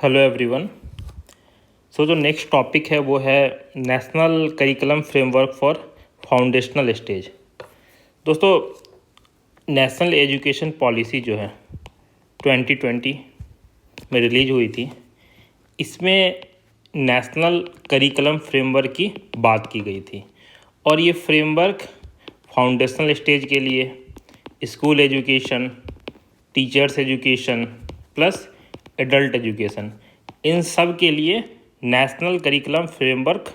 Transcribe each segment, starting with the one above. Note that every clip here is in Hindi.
Hello everyone. जो नेक्स्ट टॉपिक है वो है national curriculum framework for foundational stage. दोस्तों, नेशनल एजुकेशन पॉलिसी जो है 2020 में रिलीज हुई थी, इसमें नेशनल करिकुलम फ्रेमवर्क की बात की गई थी और ये फ्रेमवर्क फाउंडेशनल स्टेज के लिए school education, teachers education plus adult education, इन सब के लिए नेशनल करिकुलम फ्रेमवर्क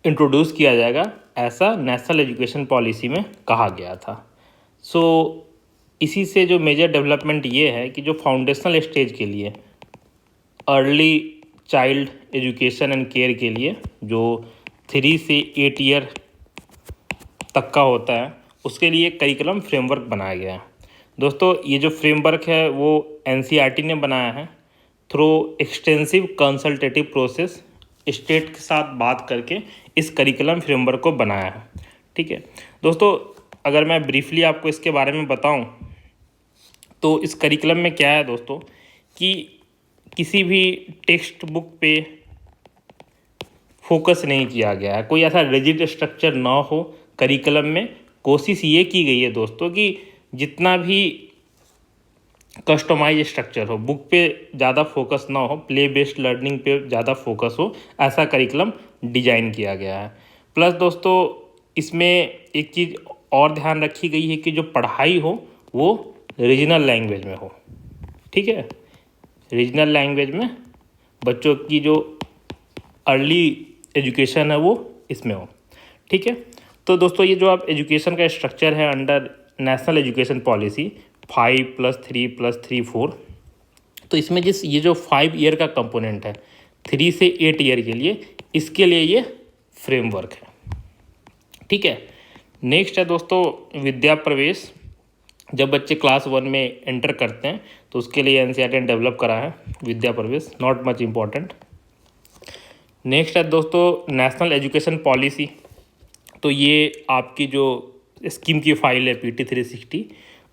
इंट्रोड्यूस किया जाएगा, ऐसा नेशनल एजुकेशन पॉलिसी में कहा गया था। इसी से जो मेजर डेवलपमेंट ये है कि जो फाउंडेशनल स्टेज के लिए early child education and care के लिए जो 3 से 8 ईयर तक का होता है, उसके लिए करिकुलम फ्रेमवर्क बनाया गया है। दोस्तों, ये जो फ्रेमवर्क है वो एनसीईआरटी ने बनाया है through extensive consultative process. State के साथ बात करके इस करिकुलम फ्रेमवर्क को बनाया है। ठीक है दोस्तों, अगर मैं ब्रीफली आपको इसके बारे में बताऊं तो इस करिकुलम में क्या है दोस्तों कि किसी भी टेक्स्ट बुक पे फोकस नहीं किया गया है, कोई ऐसा रिजिड स्ट्रक्चर ना हो करिकुलम में। कोशिश ये की गई है दोस्तों कि जितना भी कस्टमाइज स्ट्रक्चर हो, बुक पे ज़्यादा फोकस ना हो, प्ले बेस्ड लर्निंग पे ज़्यादा फोकस हो, ऐसा करिकुलम डिजाइन किया गया है। प्लस दोस्तों, इसमें एक चीज़ और ध्यान रखी गई है कि जो पढ़ाई हो वो रीजनल लैंग्वेज में हो। ठीक है, रीजनल लैंग्वेज में बच्चों की जो अर्ली एजुकेशन है वो इसमें हो। ठीक है, तो दोस्तों ये जो आप एजुकेशन का स्ट्रक्चर है अंडर नेशनल एजुकेशन पॉलिसी 5+3+3 4, तो इसमें ये जो 5 ईयर का कंपोनेंट है 3 से 8 ईयर के लिए, इसके लिए ये फ्रेमवर्क है। ठीक है, नेक्स्ट है दोस्तों विद्या प्रवेश। जब बच्चे क्लास 1 में एंटर करते हैं तो उसके लिए एनसीईआरटी ने डेवलप करा है विद्या प्रवेश, नॉट मच इम्पॉर्टेंट। नेक्स्ट है दोस्तों नेशनल एजुकेशन पॉलिसी। तो ये आपकी जो स्कीम की फाइल है PT 360,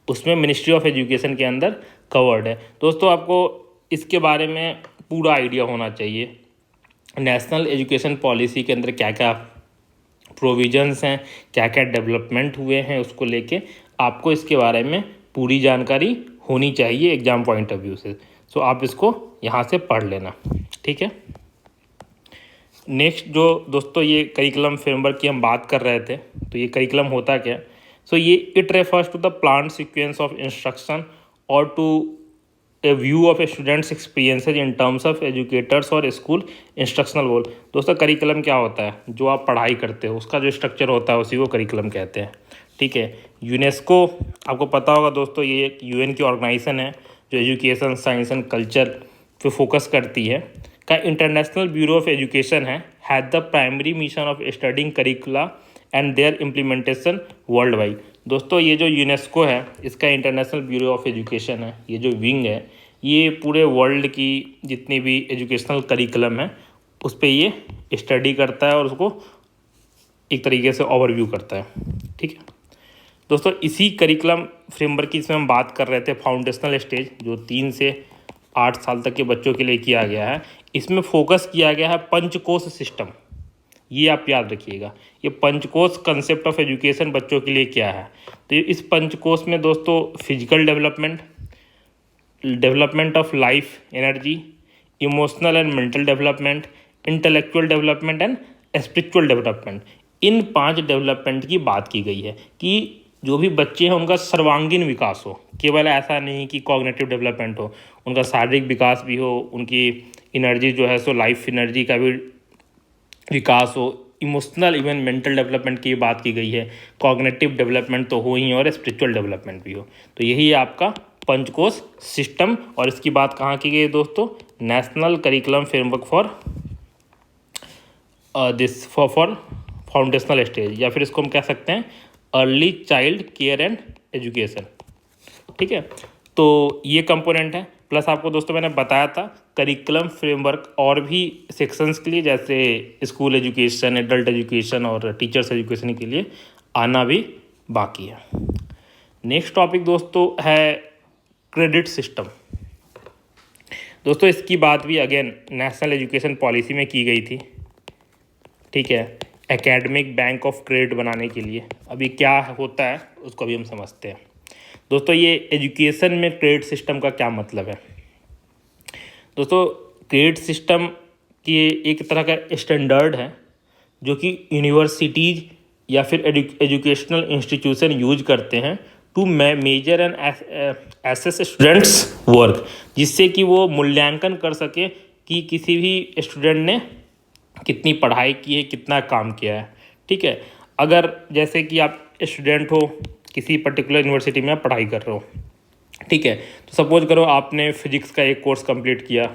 उसमें मिनिस्ट्री ऑफ एजुकेशन के अंदर कवर्ड है। दोस्तों, आपको इसके बारे में पूरा आइडिया होना चाहिए, नेशनल एजुकेशन पॉलिसी के अंदर क्या क्या प्रोविजंस हैं, क्या क्या डेवलपमेंट हुए हैं, उसको लेके आपको इसके बारे में पूरी जानकारी होनी चाहिए एग्जाम पॉइंट ऑफ व्यू से। आप इसको यहाँ से पढ़ लेना। ठीक है, नेक्स्ट जो दोस्तों ये करिकुलम फ्रेमवर्क की हम बात कर रहे थे, तो ये करिकुलम होता क्या? ये it refers to the plan sequence of instruction और to a view of a students experiences in terms of educators और स्कूल इंस्ट्रक्शनल गोल। दोस्तों, करिकुलम क्या होता है? जो आप पढ़ाई करते हो उसका जो स्ट्रक्चर होता है उसी को करिकुलम कहते हैं। ठीक है, यूनेस्को आपको पता होगा दोस्तों, ये एक UN की ऑर्गेनाइजेशन है जो एजुकेशन, साइंस एंड कल्चर पे फोकस करती है। का इंटरनेशनल ब्यूरो ऑफ एजुकेशन है, had the primary mission of studying curricula and their implementation world wide. दोस्तों, ये जो यूनेस्को है इसका इंटरनेशनल ब्यूरो ऑफ एजुकेशन है, ये जो विंग है ये पूरे वर्ल्ड की जितनी भी एजुकेशनल करिकुलम है उस पर ये स्टडी करता है और उसको एक तरीके से ओवरव्यू करता है। ठीक है दोस्तों, इसी करिकुलम फ्रेमवर्क की इसमें हम बात कर रहे थे फाउंडेशनल स्टेज जो 3 से 8 साल तक के बच्चों के लिए किया गया है। इसमें फोकस किया गया है पंचकोश सिस्टम। ये आप याद रखिएगा, ये पंचकोश कंसेप्ट ऑफ एजुकेशन बच्चों के लिए क्या है। तो इस पंचकोश में दोस्तों physical development, development of life energy, emotional and mental development, intellectual development and spiritual development, in 5 development की बात की गई है कि जो भी बच्चे हैं उनका सर्वांगीण विकास हो। केवल ऐसा नहीं कि कॉग्निटिव डेवलपमेंट हो, उनका शारीरिक विकास भी हो, उनकी एनर्जी जो है सो लाइफ एनर्जी का भी विकास हो, इमोशनल इवन मेंटल डेवलपमेंट की बात की गई है, कॉग्निटिव डेवलपमेंट तो हो ही और स्पिरिचुअल डेवलपमेंट भी हो। तो यही है आपका पंचकोश सिस्टम। और इसकी बात कहाँ की गई है दोस्तों? National curriculum framework for foundational stage, या फिर इसको हम कह सकते हैं early child care and education. ठीक है, तो ये कंपोनेंट है। प्लस आपको दोस्तों मैंने बताया था करिकुलम फ्रेमवर्क और भी सेक्शंस के लिए, जैसे स्कूल एजुकेशन, एडल्ट एजुकेशन और टीचर्स एजुकेशन के लिए आना भी बाकी है। नेक्स्ट टॉपिक दोस्तों है क्रेडिट सिस्टम। दोस्तों इसकी बात भी अगेन नेशनल एजुकेशन पॉलिसी में की गई थी, ठीक है, एकेडमिक बैंक ऑफ क्रेडिट बनाने के लिए। अभी क्या होता है उसको अभी हम समझते हैं। दोस्तों ये एजुकेशन में क्रेडिट सिस्टम का क्या मतलब है। दोस्तों क्रेडिट सिस्टम की एक तरह का स्टैंडर्ड है जो कि यूनिवर्सिटीज़ या फिर एजुकेशनल इंस्टीट्यूशन यूज करते हैं to measure and assess students work, जिससे कि वो मूल्यांकन कर सके कि किसी भी स्टूडेंट ने कितनी पढ़ाई की है, कितना काम किया है। ठीक है, अगर जैसे कि आप स्टूडेंट हो, किसी पर्टिकुलर यूनिवर्सिटी में आप पढ़ाई कर रहे हो, ठीक है, तो सपोज करो आपने फिजिक्स का एक कोर्स कंप्लीट किया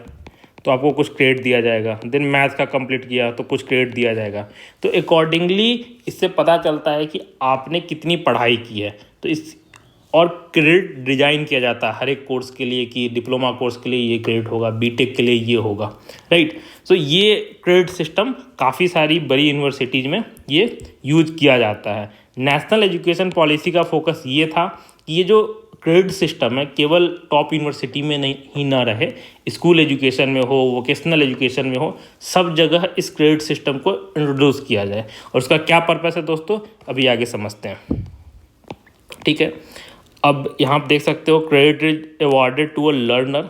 तो आपको कुछ क्रेडिट दिया जाएगा, देन मैथ्स का कंप्लीट किया तो कुछ क्रेडिट दिया जाएगा। तो अकॉर्डिंगली इससे पता चलता है कि आपने कितनी पढ़ाई की है। तो इस और क्रेडिट डिजाइन किया जाता है हर एक कोर्स के लिए कि डिप्लोमा कोर्स के लिए ये क्रेडिट होगा, बीटेक के लिए ये होगा, राइट। सो ये क्रेडिट सिस्टम काफ़ी सारी बड़ी यूनिवर्सिटीज़ में ये यूज किया जाता है। नेशनल एजुकेशन पॉलिसी का फोकस ये था कि ये जो क्रेडिट सिस्टम है केवल टॉप यूनिवर्सिटी में नहीं ही ना रहे, स्कूल एजुकेशन में हो, वोकेशनल एजुकेशन में हो, सब जगह इस क्रेडिट सिस्टम को इंट्रोड्यूस किया जाए। और उसका क्या पर्पस है दोस्तों, अभी आगे समझते हैं। ठीक है, अब यहाँ आप देख सकते हो credit is awarded to a learner,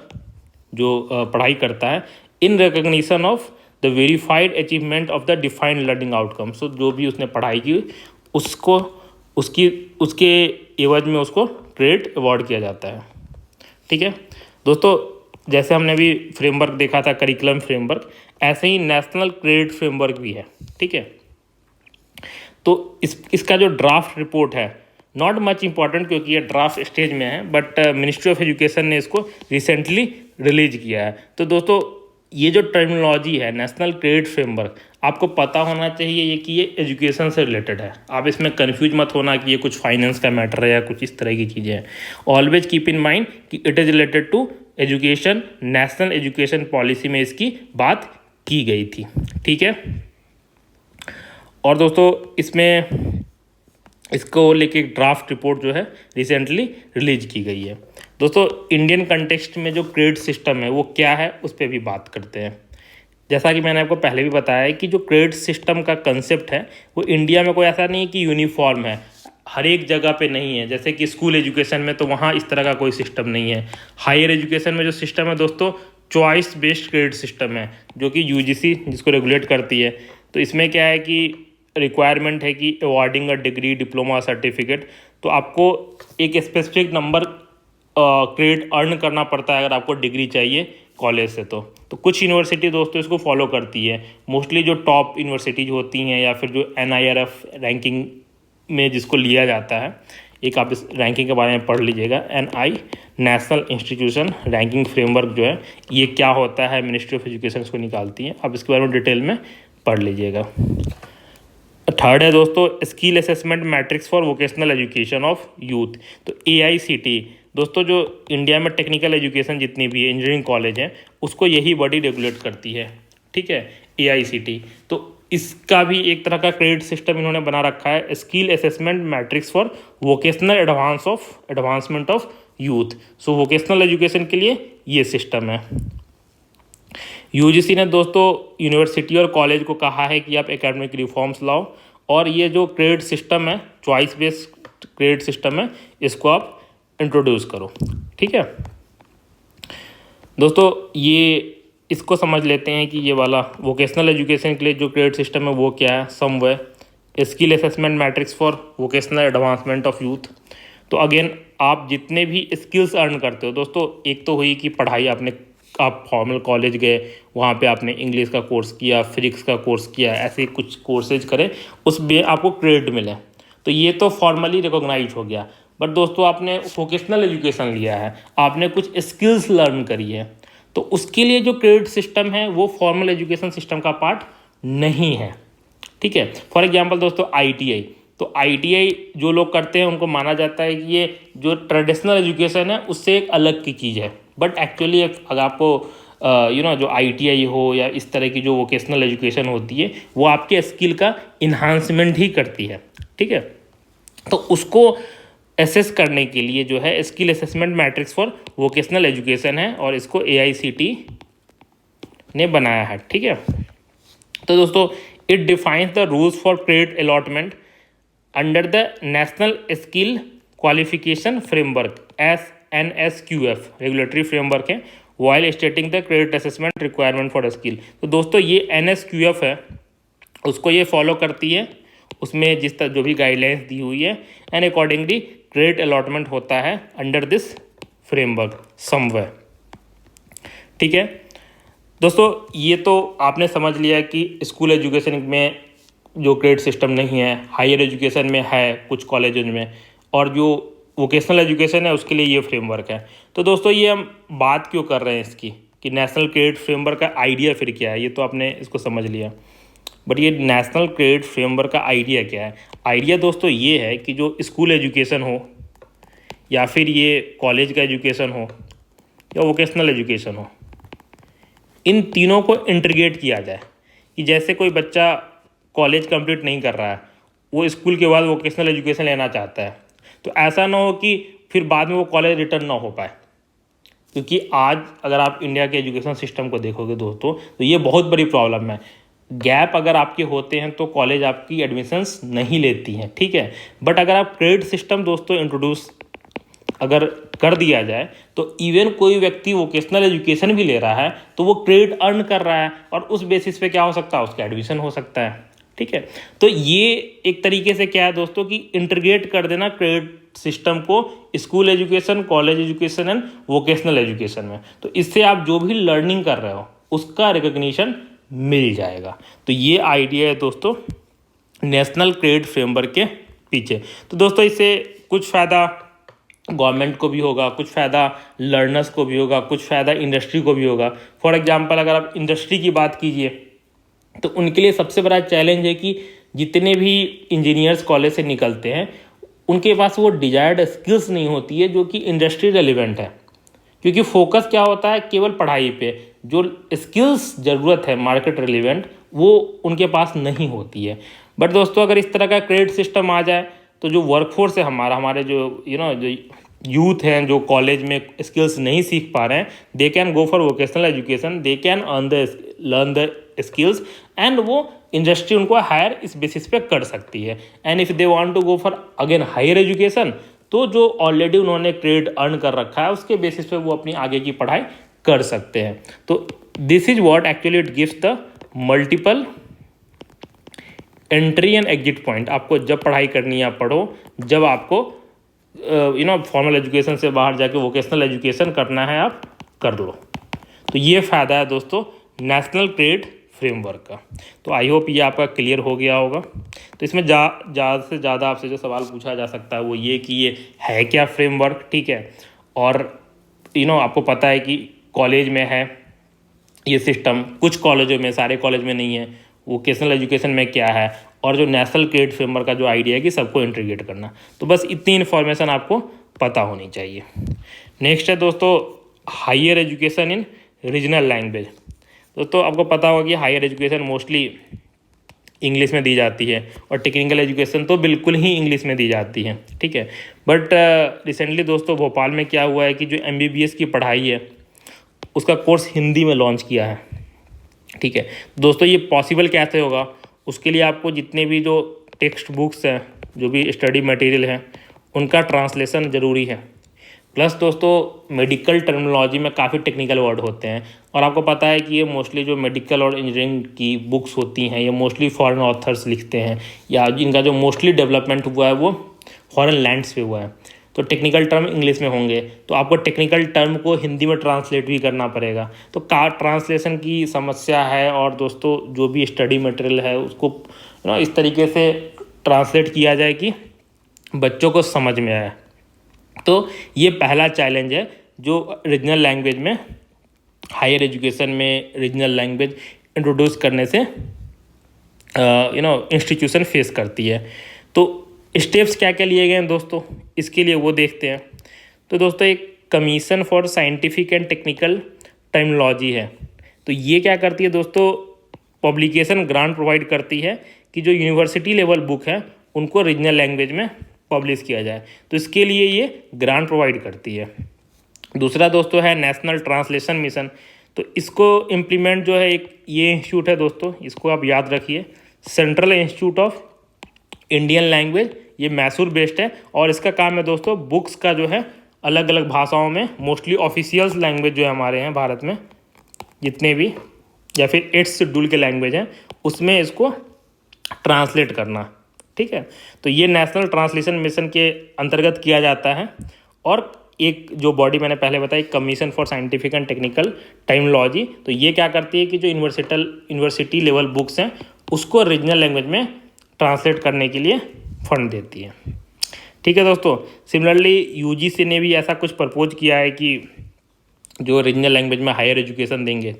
जो पढ़ाई करता है, in recognition of the verified achievement of the defined learning outcome. So जो भी उसने पढ़ाई की उसको उसके एवज में उसको क्रेडिट अवार्ड किया जाता है। ठीक है दोस्तों, जैसे हमने अभी फ्रेमवर्क देखा था, करिकुलम फ्रेमवर्क, ऐसे ही नेशनल क्रेडिट फ्रेमवर्क भी है। ठीक है, तो इसका जो ड्राफ्ट रिपोर्ट है, नॉट मच इम्पॉर्टेंट क्योंकि ये ड्राफ्ट स्टेज में है, बट मिनिस्ट्री ऑफ एजुकेशन ने इसको रिसेंटली रिलीज किया है। तो दोस्तों ये जो टर्मिनोलॉजी है नेशनल क्रेडिट फ्रेमवर्क, आपको पता होना चाहिए ये कि ये एजुकेशन से रिलेटेड है। आप इसमें कंफ्यूज मत होना कि ये कुछ फाइनेंस का मैटर है या कुछ इस तरह की चीज़ें हैं। ऑलवेज कीप इन माइंड कि it is related to education, national education policy में इसकी बात की गई थी। ठीक है, और दोस्तों इसमें इसको लेके एक ड्राफ्ट रिपोर्ट जो है रिसेंटली रिलीज की गई है। दोस्तों इंडियन कंटेक्स्ट में जो क्रेडिट सिस्टम है वो क्या है उस पर भी बात करते हैं। जैसा कि मैंने आपको पहले भी बताया है कि जो क्रेडिट सिस्टम का कंसेप्ट है वो इंडिया में कोई ऐसा नहीं है कि यूनिफॉर्म है, हर एक जगह पे नहीं है। जैसे कि स्कूल एजुकेशन में तो वहाँ इस तरह का कोई सिस्टम नहीं है। हायर एजुकेशन में जो सिस्टम है दोस्तों, चॉइस बेस्ड क्रेडिट सिस्टम है, जो कि यूजीसी जिसको रेगुलेट करती है। तो इसमें क्या है कि रिक्वायरमेंट है कि awarding a degree, diploma, certificate, तो आपको एक स्पेसिफिक नंबर क्रेडिट अर्न करना पड़ता है अगर आपको डिग्री चाहिए कॉलेज से। तो कुछ यूनिवर्सिटी दोस्तों इसको फॉलो करती है। मोस्टली जो टॉप यूनिवर्सिटीज होती हैं या फिर जो NIRF रैंकिंग में जिसको लिया जाता है, एक आप इस रैंकिंग के बारे में पढ़ लीजिएगा, NI national institution ranking framework जो है ये क्या होता है, मिनिस्ट्री ऑफ एजुकेशन इसको निकालती है। आप इसके बारे में डिटेल में पढ़ लीजिएगा। थर्ड है दोस्तों skill assessment matrix for vocational education of youth. तो AICTE दोस्तों, जो इंडिया में टेक्निकल एजुकेशन जितनी भी है, इंजीनियरिंग कॉलेज हैं, उसको यही बॉडी रेगुलेट करती है। ठीक है, AICTE। तो इसका भी एक तरह का क्रेडिट सिस्टम इन्होंने बना रखा है, skill assessment matrix for vocational advancement of youth. So vocational education के लिए ये सिस्टम है। UGC ने दोस्तों यूनिवर्सिटी और कॉलेज को कहा है कि आप एकेडमिक रिफॉर्म्स लाओ और ये जो क्रेडिट सिस्टम है, चॉइस बेस्ड क्रेडिट सिस्टम है, इसको आप इंट्रोड्यूस करो। ठीक है दोस्तों, ये इसको समझ लेते हैं कि ये वाला वोकेशनल एजुकेशन के लिए जो क्रेडिट सिस्टम है वो क्या है। Somewhere skill assessment matrix for vocational advancement of youth. तो अगेन आप जितने भी स्किल्स अर्न करते हो दोस्तों, एक तो हुई कि पढ़ाई आप फॉर्मल कॉलेज गए, वहाँ पे आपने इंग्लिश का कोर्स किया, फिजिक्स का कोर्स किया, ऐसे कुछ कोर्सेज करें, उसमें आपको क्रेडिट मिले, तो ये तो फॉर्मली रिकॉग्नाइज हो गया। बट दोस्तों आपने वोकेशनल एजुकेशन लिया है, आपने कुछ स्किल्स लर्न करी है, तो उसके लिए जो क्रेडिट सिस्टम है वो फॉर्मल एजुकेशन सिस्टम का पार्ट नहीं है। ठीक है, फॉर एग्जांपल दोस्तों ITI, तो ITI जो लोग करते हैं उनको माना जाता है कि ये जो ट्रेडिशनल एजुकेशन है उससे एक अलग की चीज़ है। बट एक्चुअली अगर आपको जो ITI हो या इस तरह की जो वोकेशनल एजुकेशन होती है वो आपके स्किल का इन्हांसमेंट ही करती है। ठीक है, तो उसको एसेस करने के लिए जो है skill assessment matrix for vocational education है और इसको AICTE ने बनाया है। ठीक है, तो दोस्तों it defines the rules for credit allotment under the national skill qualification framework NSQF regulatory framework है, while stating the credit assessment requirement for skill. तो दोस्तों ये NSQF है, उसको ये फॉलो करती है, उसमें जिस तरह जो भी गाइडलाइंस दी हुई है, एंड अकॉर्डिंगली क्रेडिट अलॉटमेंट होता है अंडर दिस फ्रेमवर्क समवेयर। ठीक है दोस्तों, ये तो आपने समझ लिया कि स्कूल एजुकेशन में जो क्रेडिट सिस्टम नहीं है, हायर एजुकेशन में है कुछ कॉलेजों में, और जो वोकेशनल एजुकेशन है उसके लिए ये फ्रेमवर्क है। तो दोस्तों ये हम बात क्यों कर रहे हैं इसकी कि नेशनल क्रेडिट फ्रेमवर्क का आइडिया फिर क्या है, ये तो आपने इसको समझ लिया, बट ये नेशनल क्रेडिट फ्रेमवर्क का आइडिया क्या है। आइडिया दोस्तों ये है कि जो स्कूल एजुकेशन हो या फिर ये कॉलेज का एजुकेशन हो या वोकेशनल एजुकेशन हो, इन तीनों को इंटीग्रेट किया जाए। कि जैसे कोई बच्चा कॉलेज कंप्लीट नहीं कर रहा है, वो स्कूल के बाद वोकेशनल एजुकेशन लेना चाहता है, तो ऐसा ना हो कि फिर बाद में वो कॉलेज रिटर्न ना हो पाए। क्योंकि आज अगर आप इंडिया के एजुकेशन सिस्टम को देखोगे दोस्तों, तो ये बहुत बड़ी प्रॉब्लम है। गैप अगर आपके होते हैं तो कॉलेज आपकी एडमिशन्स नहीं लेती हैं। ठीक है, बट अगर आप क्रेडिट सिस्टम दोस्तों इंट्रोड्यूस अगर कर दिया जाए, तो इवन कोई व्यक्ति वोकेशनल एजुकेशन भी ले रहा है तो वो क्रेडिट अर्न कर रहा है, और उस बेसिस पे क्या हो सकता है, उसका एडमिशन हो सकता है। ठीक है, तो ये एक तरीके से क्या है दोस्तों कि इंटीग्रेट कर देना क्रेडिट सिस्टम को school education, college education and vocational education में। तो इससे आप जो भी लर्निंग कर रहे हो उसका रिकॉग्निशन मिल जाएगा। तो ये आइडिया है दोस्तों नेशनल क्रेडिट फ्रेमवर्क के पीछे। तो दोस्तों इससे कुछ फ़ायदा गवर्नमेंट को भी होगा, कुछ फ़ायदा लर्नर्स को भी होगा, कुछ फ़ायदा इंडस्ट्री को भी होगा। फॉर एग्जांपल अगर आप इंडस्ट्री की बात कीजिए तो उनके लिए सबसे बड़ा चैलेंज है कि जितने भी इंजीनियर्स कॉलेज से निकलते हैं उनके पास वो डिजायर्ड स्किल्स नहीं होती है जो कि इंडस्ट्री रेलिवेंट है। क्योंकि फोकस क्या होता है, केवल पढ़ाई पे, जो स्किल्स ज़रूरत है मार्केट रेलिवेंट वो उनके पास नहीं होती है। बट दोस्तों अगर इस तरह का क्रेडिट सिस्टम आ जाए तो जो वर्कफोर्स है हमारे जो जो यूथ हैं जो कॉलेज में स्किल्स नहीं सीख पा रहे हैं, they can go for vocational education, they can learn the skills, and वो इंडस्ट्री उनको हायर इस बेसिस पे कर सकती है। And if they want to go for again higher education, तो जो ऑलरेडी उन्होंने क्रेडिट अर्न कर रखा है उसके बेसिस पे वो अपनी आगे की पढ़ाई कर सकते हैं। तो this is what actually it gives the multiple entry and exit point. आपको जब पढ़ाई करनी है आप पढ़ो, जब आपको फॉर्मल एजुकेशन से बाहर जाके वोकेशनल एजुकेशन करना है आप कर दो। तो ये फ़ायदा है दोस्तों नेशनल क्रेडिट फ्रेमवर्क का। तो आई होप ये आपका क्लियर हो गया होगा। तो इसमें ज़्यादा से ज़्यादा आपसे जो सवाल पूछा जा सकता है वो ये कि ये है क्या फ्रेमवर्क। ठीक है, और आपको पता है कि कॉलेज में है ये सिस्टम, कुछ कॉलेजों में, सारे कॉलेज में नहीं है। वोकेशनल एजुकेशन में क्या है, और जो नेशनल क्रेडिट फ्रेमवर्क का जो आइडिया है कि सबको इंटीग्रेट करना। तो बस इतनी इन्फॉर्मेशन आपको पता होनी चाहिए। नेक्स्ट है दोस्तों higher education in regional language. दोस्तों आपको पता होगा कि हायर एजुकेशन मोस्टली इंग्लिश में दी जाती है और टेक्निकल एजुकेशन तो बिल्कुल ही इंग्लिश में दी जाती है। ठीक है, बट रिसेंटली दोस्तों भोपाल में क्या हुआ है कि जो MBBS की पढ़ाई है उसका कोर्स हिंदी में लॉन्च किया है। ठीक है दोस्तों, ये पॉसिबल कैसे होगा, उसके लिए आपको जितने भी जो टेक्स्ट बुक्स हैं, जो भी स्टडी मटेरियल हैं, उनका ट्रांसलेशन ज़रूरी है। प्लस दोस्तों मेडिकल टर्मिनोलॉजी में काफ़ी टेक्निकल वर्ड होते हैं, और आपको पता है कि ये मोस्टली जो मेडिकल और इंजीनियरिंग की बुक्स होती हैं ये मोस्टली फॉरेन ऑथर्स लिखते हैं, या इनका जो मोस्टली डेवलपमेंट हुआ है वो फॉरेन लैंड्स पे हुआ है। तो टेक्निकल टर्म इंग्लिश में होंगे, तो आपको टेक्निकल टर्म को हिंदी में ट्रांसलेट भी करना पड़ेगा। तो ट्रांसलेशन की समस्या है, और दोस्तों जो भी स्टडी मटेरियल है उसको इस तरीके से ट्रांसलेट किया जाए कि बच्चों को समझ में आए। तो ये पहला चैलेंज है जो रीजनल लैंग्वेज में, हायर एजुकेशन में रीजनल लैंग्वेज इंट्रोड्यूस करने से इंस्टीट्यूशन फेस करती है। तो स्टेप्स क्या क्या लिए गए हैं दोस्तों, इसके लिए वो देखते हैं। तो दोस्तों एक commission for scientific and technical terminology है। तो ये क्या करती है दोस्तों, पब्लिकेशन ग्रांट प्रोवाइड करती है कि जो यूनिवर्सिटी लेवल बुक है उनको रीजनल लैंग्वेज में पब्लिश किया जाए, तो इसके लिए ये ग्रांट प्रोवाइड करती है। दूसरा दोस्तों है नेशनल ट्रांसलेशन मिशन। तो इसको इम्प्लीमेंट जो है एक ये इंस्टीट्यूट है दोस्तों, इसको आप याद रखिए, central institute of Indian language, ये मैसूर बेस्ड है। और इसका काम है दोस्तों बुक्स का जो है अलग अलग भाषाओं में, मोस्टली ऑफिशियल्स लैंग्वेज जो है हमारे हैं भारत में जितने भी, या फिर 8th शेड्यूल के लैंग्वेज हैं, उसमें इसको ट्रांसलेट करना। ठीक है, तो ये नेशनल ट्रांसलेशन मिशन के अंतर्गत किया जाता है। और एक जो बॉडी मैंने पहले बताई, commission for scientific and technical terminology, तो ये क्या करती है कि जो यूनिवर्सिटी लेवल बुक्स हैं उसको रीजनल लैंग्वेज में ट्रांसलेट करने के लिए फंड देती है। ठीक है दोस्तों, सिमिलरली यूजीसी ने भी ऐसा कुछ प्रपोज किया है कि जो रीजनल लैंग्वेज में हायर एजुकेशन देंगे।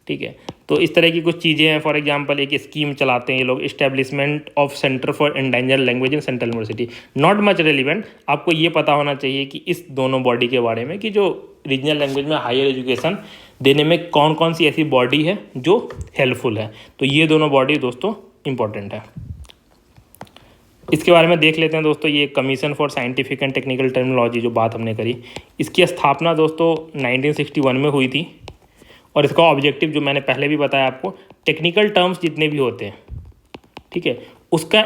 ठीक है, तो इस तरह की कुछ चीज़ें हैं। फॉर एग्जांपल एक स्कीम चलाते हैं ये लोग, establishment of centre for endangered language in central university. Not much relevant, आपको ये पता होना चाहिए कि इस दोनों बॉडी के बारे में कि जो रीजनल लैंग्वेज में हायर एजुकेशन देने में कौन कौन सी ऐसी बॉडी है जो हेल्पफुल है। तो ये दोनों बॉडी दोस्तों इंपॉर्टेंट है। इसके बारे में देख लेते हैं दोस्तों। ये commission for scientific and technical terminology जो बात हमने करी, इसकी स्थापना दोस्तों 1961 में हुई थी। और इसका ऑब्जेक्टिव जो मैंने पहले भी बताया आपको, टेक्निकल टर्म्स जितने भी होते हैं, ठीक है, उसका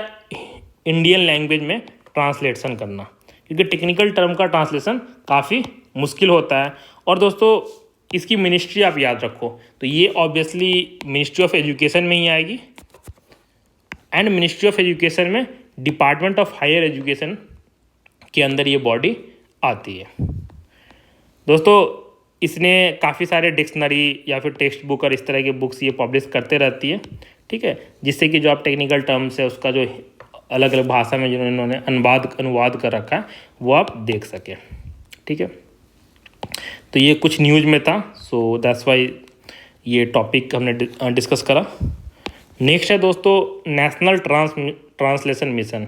इंडियन लैंग्वेज में ट्रांसलेशन करना, क्योंकि टेक्निकल टर्म का ट्रांसलेशन काफ़ी मुश्किल होता है। और दोस्तों इसकी मिनिस्ट्री आप याद रखो, तो ये ऑब्वियसली मिनिस्ट्री ऑफ एजुकेशन में ही आएगी। एंड मिनिस्ट्री ऑफ एजुकेशन में डिपार्टमेंट ऑफ हायर एजुकेशन के अंदर ये बॉडी आती है। दोस्तों इसने काफ़ी सारे डिक्शनरी या फिर टेक्स्ट बुक और इस तरह के बुक्स ये पब्लिश करते रहती है। ठीक है, जिससे कि जो आप टेक्निकल टर्म्स है उसका जो अलग अलग भाषा में जिन्होंने अनुवाद कर रखा है वो आप देख सकें। ठीक है, तो ये कुछ न्यूज़ में था, सो दैट्स वाई ये टॉपिक हमने डिस्कस करा। नेक्स्ट है दोस्तों नेशनल ट्रांसलेशन मिशन।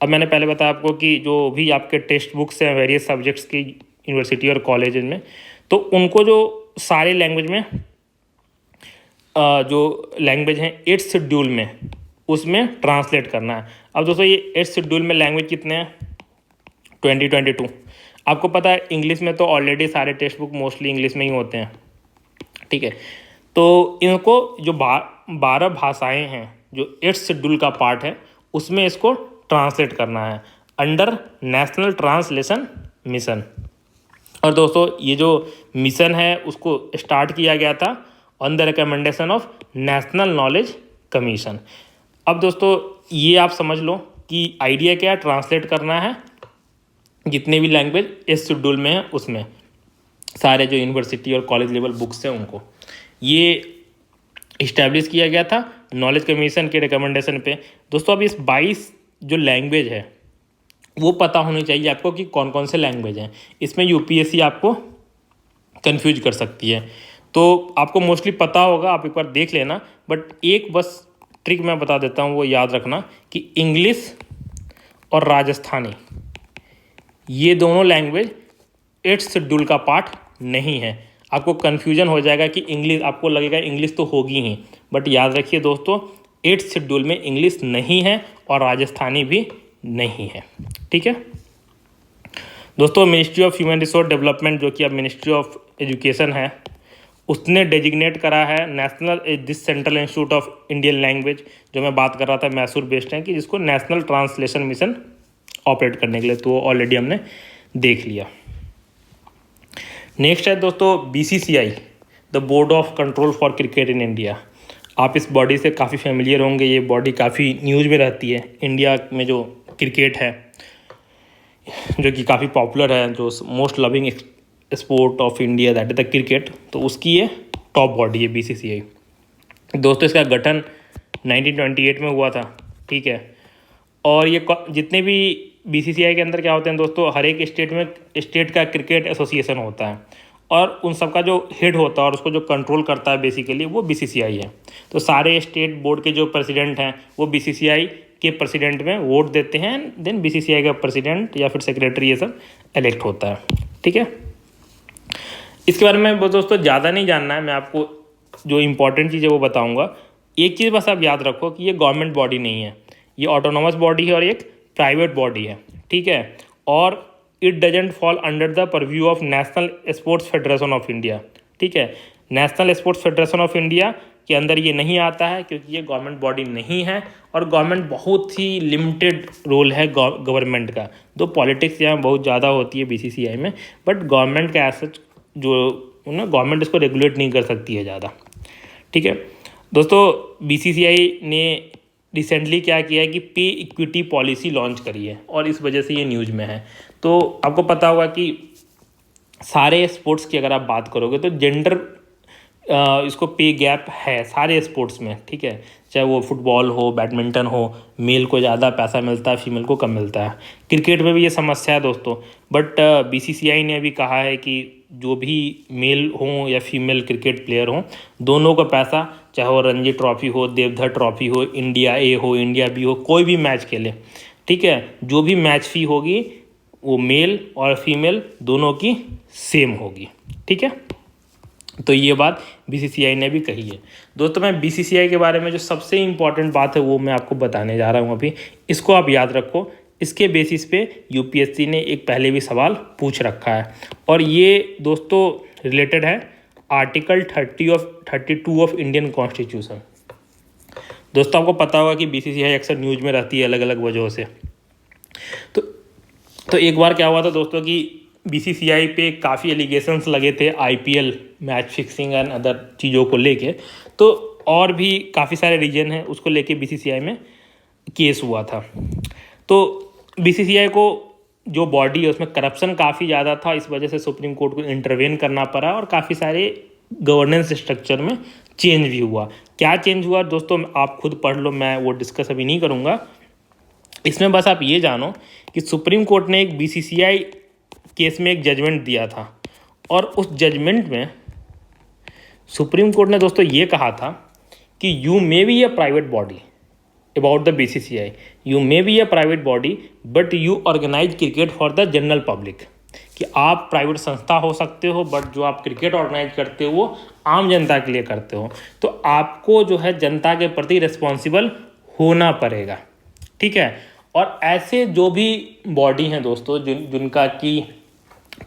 अब मैंने पहले बताया आपको कि जो भी आपके टेक्स्ट बुक्स हैं वेरियस सब्जेक्ट्स की यूनिवर्सिटी और कॉलेज में, तो उनको जो सारे लैंग्वेज में जो लैंग्वेज हैं 8th शेड्यूल में उसमें ट्रांसलेट करना है। अब दोस्तों ये 8th शेड्यूल में लैंग्वेज कितने हैं? 2022। आपको पता है इंग्लिश में तो ऑलरेडी सारे टेक्स्ट बुक मोस्टली इंग्लिश में ही होते हैं। ठीक है, तो इनको जो 12 भाषाएं हैं जो 8th शेड्यूल का पार्ट है उसमें इसको ट्रांसलेट करना है अंडर नेशनल ट्रांसलेशन मिशन। और दोस्तों ये जो मिशन है उसको स्टार्ट किया गया था on the recommendation of national knowledge commission. अब दोस्तों ये आप समझ लो कि आइडिया क्या है, ट्रांसलेट करना है जितने भी लैंग्वेज इस शेड्यूल में है उसमें सारे जो यूनिवर्सिटी और कॉलेज लेवल बुक्स हैं उनको। ये इस्टेब्लिश किया गया था नॉलेज कमीशन के रिकमेंडेशन पे। दोस्तों अब इस 22 जो लैंग्वेज है वो पता होनी चाहिए आपको कि कौन कौन से लैंग्वेज हैं। इसमें यूपीएससी आपको कंफ्यूज कर सकती है, तो आपको मोस्टली पता होगा, आप एक बार देख लेना। बट एक बस ट्रिक मैं बता देता हूँ, वो याद रखना कि इंग्लिश और राजस्थानी ये दोनों लैंग्वेज 8th शेड्यूल का पार्ट नहीं है। आपको कन्फ्यूजन हो जाएगा कि इंग्लिश, आपको लगेगा इंग्लिश तो होगी ही, बट याद रखिए दोस्तों 8th शेड्यूल में इंग्लिश नहीं है और राजस्थानी भी नहीं है। ठीक है दोस्तों, ministry of human resource development जो कि अब मिनिस्ट्री ऑफ एजुकेशन है, उसने डेजिग्नेट करा है national this central institute of Indian language जो मैं बात कर रहा था मैसूर बेस्ड है, कि जिसको नेशनल ट्रांसलेशन मिशन ऑपरेट करने के लिए, तो ऑलरेडी हमने देख लिया। नेक्स्ट है दोस्तों BCCI, the board of control for cricket in India. आप इस बॉडी से काफ़ी फेमिलियर होंगे, ये बॉडी काफ़ी न्यूज़ में रहती है। इंडिया में जो क्रिकेट है जो कि काफ़ी पॉपुलर है, जो most loving sport of India that is the cricket, तो उसकी ये टॉप बॉडी है BCCI। दोस्तों इसका गठन 1928 में हुआ था। ठीक है, और ये जितने भी BCCI के अंदर क्या होते हैं दोस्तों, हर एक स्टेट का क्रिकेट एसोसिएशन होता है और उन सब का जो हेड होता है और उसको जो कंट्रोल करता है बेसिकली वो BCCI है। तो सारे स्टेट बोर्ड के जो प्रेसिडेंट हैं वो BCCI के प्रेसिडेंट में वोट देते हैं, देन BCCI का प्रेसिडेंट या फिर सेक्रेटरी ये सब इलेक्ट होता है। ठीक है, इसके बारे में दोस्तों ज़्यादा नहीं जानना है, मैं आपको जो इम्पोर्टेंट चीज़ है वो बताऊँगा। एक चीज़ बस आप याद रखो कि ये गवर्नमेंट बॉडी नहीं है, ये ऑटोनोमस बॉडी है और एक प्राइवेट बॉडी है। ठीक है, और it doesn't fall under the purview of national sports federation of India, ठीक है। National sports federation of India के अंदर ये नहीं आता है क्योंकि ये गवर्नमेंट बॉडी नहीं है, और गवर्नमेंट बहुत ही लिमिटेड रोल है गवर्नमेंट का। दो पॉलिटिक्स यहाँ बहुत ज़्यादा होती है बीसीसीआई में, बट गवर्नमेंट का ऐसा जो ना गवर्नमेंट इसको रेगुलेट नहीं कर सकती है ज़्यादा, ठीक है। दोस्तों बीसीसीआई ने रिसेंटली क्या किया है कि पे इक्विटी पॉलिसी लॉन्च करी है, और इस वजह से ये न्यूज़ में है। तो आपको पता होगा कि सारे स्पोर्ट्स की अगर आप बात करोगे तो जेंडर इसको पे गैप है सारे स्पोर्ट्स में, ठीक है। चाहे वो फुटबॉल हो, बैडमिंटन हो, मेल को ज़्यादा पैसा मिलता है, फीमेल को कम मिलता है। क्रिकेट में भी ये समस्या है दोस्तों, बट बीसीसीआई ने अभी कहा है कि जो भी मेल हो या फीमेल क्रिकेट प्लेयर हो, दोनों का पैसा, चाहे वो रणजी ट्रॉफी हो, देवधर ट्रॉफी हो, इंडिया ए हो, इंडिया बी हो, कोई भी मैच खेले, ठीक है, जो भी मैच फी होगी वो मेल और फीमेल दोनों की सेम होगी, ठीक है। तो ये बात बीसीसीआई ने भी कही है। दोस्तों मैं बीसीसीआई के बारे में जो सबसे इम्पॉर्टेंट बात है वो मैं आपको बताने जा रहा हूँ अभी, इसको आप याद रखो। इसके बेसिस पे यूपीएससी ने एक पहले भी सवाल पूछ रखा है, और ये दोस्तों रिलेटेड है आर्टिकल 32 ऑफ इंडियन कॉन्स्टिट्यूशन। दोस्तों आपको पता होगा कि बीसीसीआई अक्सर न्यूज़ में रहती है अलग अलग वजहों से। तो एक बार क्या हुआ था दोस्तों कि बीसीसीआई पे काफ़ी एलिगेशंस लगे थे IPL match fixing and other चीज़ों को लेके, तो और भी काफ़ी सारे रीजन हैं उसको लेके बीसीसीआई में केस हुआ था। तो बीसीसीआई को जो बॉडी है उसमें करप्शन काफ़ी ज़्यादा था, इस वजह से सुप्रीम कोर्ट को इंटरवेन करना पड़ा, और काफ़ी सारे गवर्नेंस स्ट्रक्चर में चेंज भी हुआ। क्या चेंज हुआ दोस्तों आप खुद पढ़ लो, मैं वो डिस्कस अभी नहीं करूँगा। इसमें बस आप ये जानो कि सुप्रीम कोर्ट ने एक बीसीसीआई केस में एक जजमेंट दिया था, और उस जजमेंट में सुप्रीम कोर्ट ने दोस्तों ये कहा था कि you may be a private body about the BCCI, you may be a private body but you organise cricket for the general public, कि आप प्राइवेट संस्था हो सकते हो बट जो आप क्रिकेट ऑर्गेनाइज करते हो वो आम जनता के लिए करते हो, तो आपको जो है जनता के प्रति रिस्पॉन्सिबल होना पड़ेगा, ठीक है। और ऐसे जो भी बॉडी हैं दोस्तों जिनका कि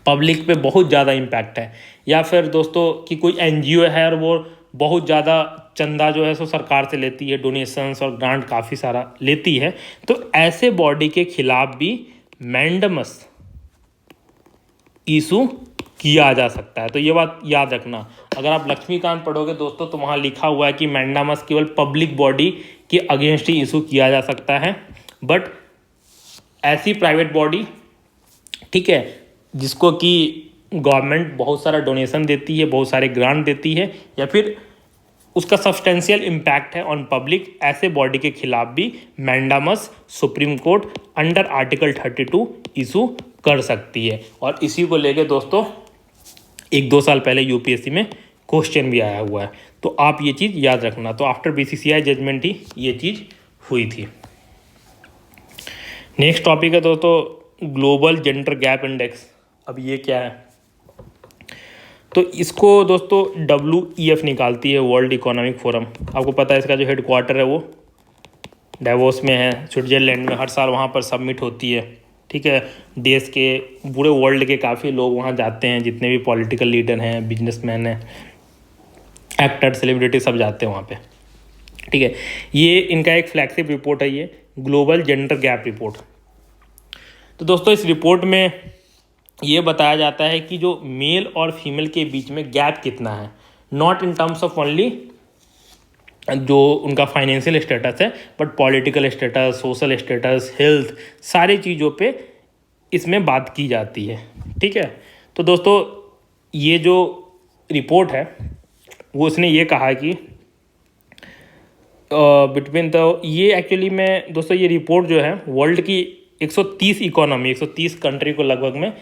पब्लिक पे बहुत ज़्यादा इम्पैक्ट है, या फिर दोस्तों कि कोई एनजीओ है और वो बहुत ज़्यादा चंदा जो है सो सरकार से लेती है, डोनेशंस और ग्रांट काफ़ी सारा लेती है, तो ऐसे बॉडी के खिलाफ भी मैंडेमस इशू किया जा सकता है। तो ये बात याद रखना, अगर आप लक्ष्मीकांत पढ़ोगे दोस्तों तो वहाँ लिखा हुआ है कि मैंडेमस केवल पब्लिक बॉडी के अगेंस्ट ही इशू किया जा सकता है, बट ऐसी प्राइवेट बॉडी, ठीक है, जिसको कि गवर्नमेंट बहुत सारा डोनेशन देती है, बहुत सारे ग्रांट देती है, या फिर उसका सब्सटेंशियल इम्पैक्ट है ऑन पब्लिक, ऐसे बॉडी के खिलाफ भी mandamus supreme court under article 32 issue कर सकती है। और इसी को लेके दोस्तों 1-2 साल पहले यूपीएससी में क्वेश्चन भी आया हुआ है, तो आप ये चीज़ याद रखना। तो आफ्टर बीसीसीआई जजमेंट ही ये चीज़ हुई थी। नेक्स्ट टॉपिक है दोस्तों ग्लोबल जेंडर गैप इंडेक्स। अब ये क्या है, तो इसको दोस्तों WEF निकालती है, वर्ल्ड इकोनॉमिक फोरम। आपको पता है इसका जो हेडक्वार्टर है वो डेवोस में है, स्विट्जरलैंड में। हर साल वहाँ पर सबमिट होती है, ठीक है। देश के पूरे वर्ल्ड के काफ़ी लोग वहाँ जाते हैं, जितने भी पॉलिटिकल लीडर हैं, बिजनेसमैन हैं, एक्टर, सेलिब्रिटी, सब जाते हैं वहाँ पे, ठीक है। ये इनका एक फ्लैगशिप रिपोर्ट है, ये ग्लोबल जेंडर गैप रिपोर्ट। तो दोस्तों इस रिपोर्ट में ये बताया जाता है कि जो मेल और फीमेल के बीच में गैप कितना है, not in terms of only जो उनका फाइनेंशियल स्टेटस है, but political status, social status, health, सारी चीज़ों पे इसमें बात की जाती है, ठीक है। तो दोस्तों ये जो रिपोर्ट है वो उसने ये कहा कि बिटवीन द, ये एक्चुअली में दोस्तों ये रिपोर्ट जो है वर्ल्ड की 130 इकोनॉमी, 130 कंट्री को लगभग में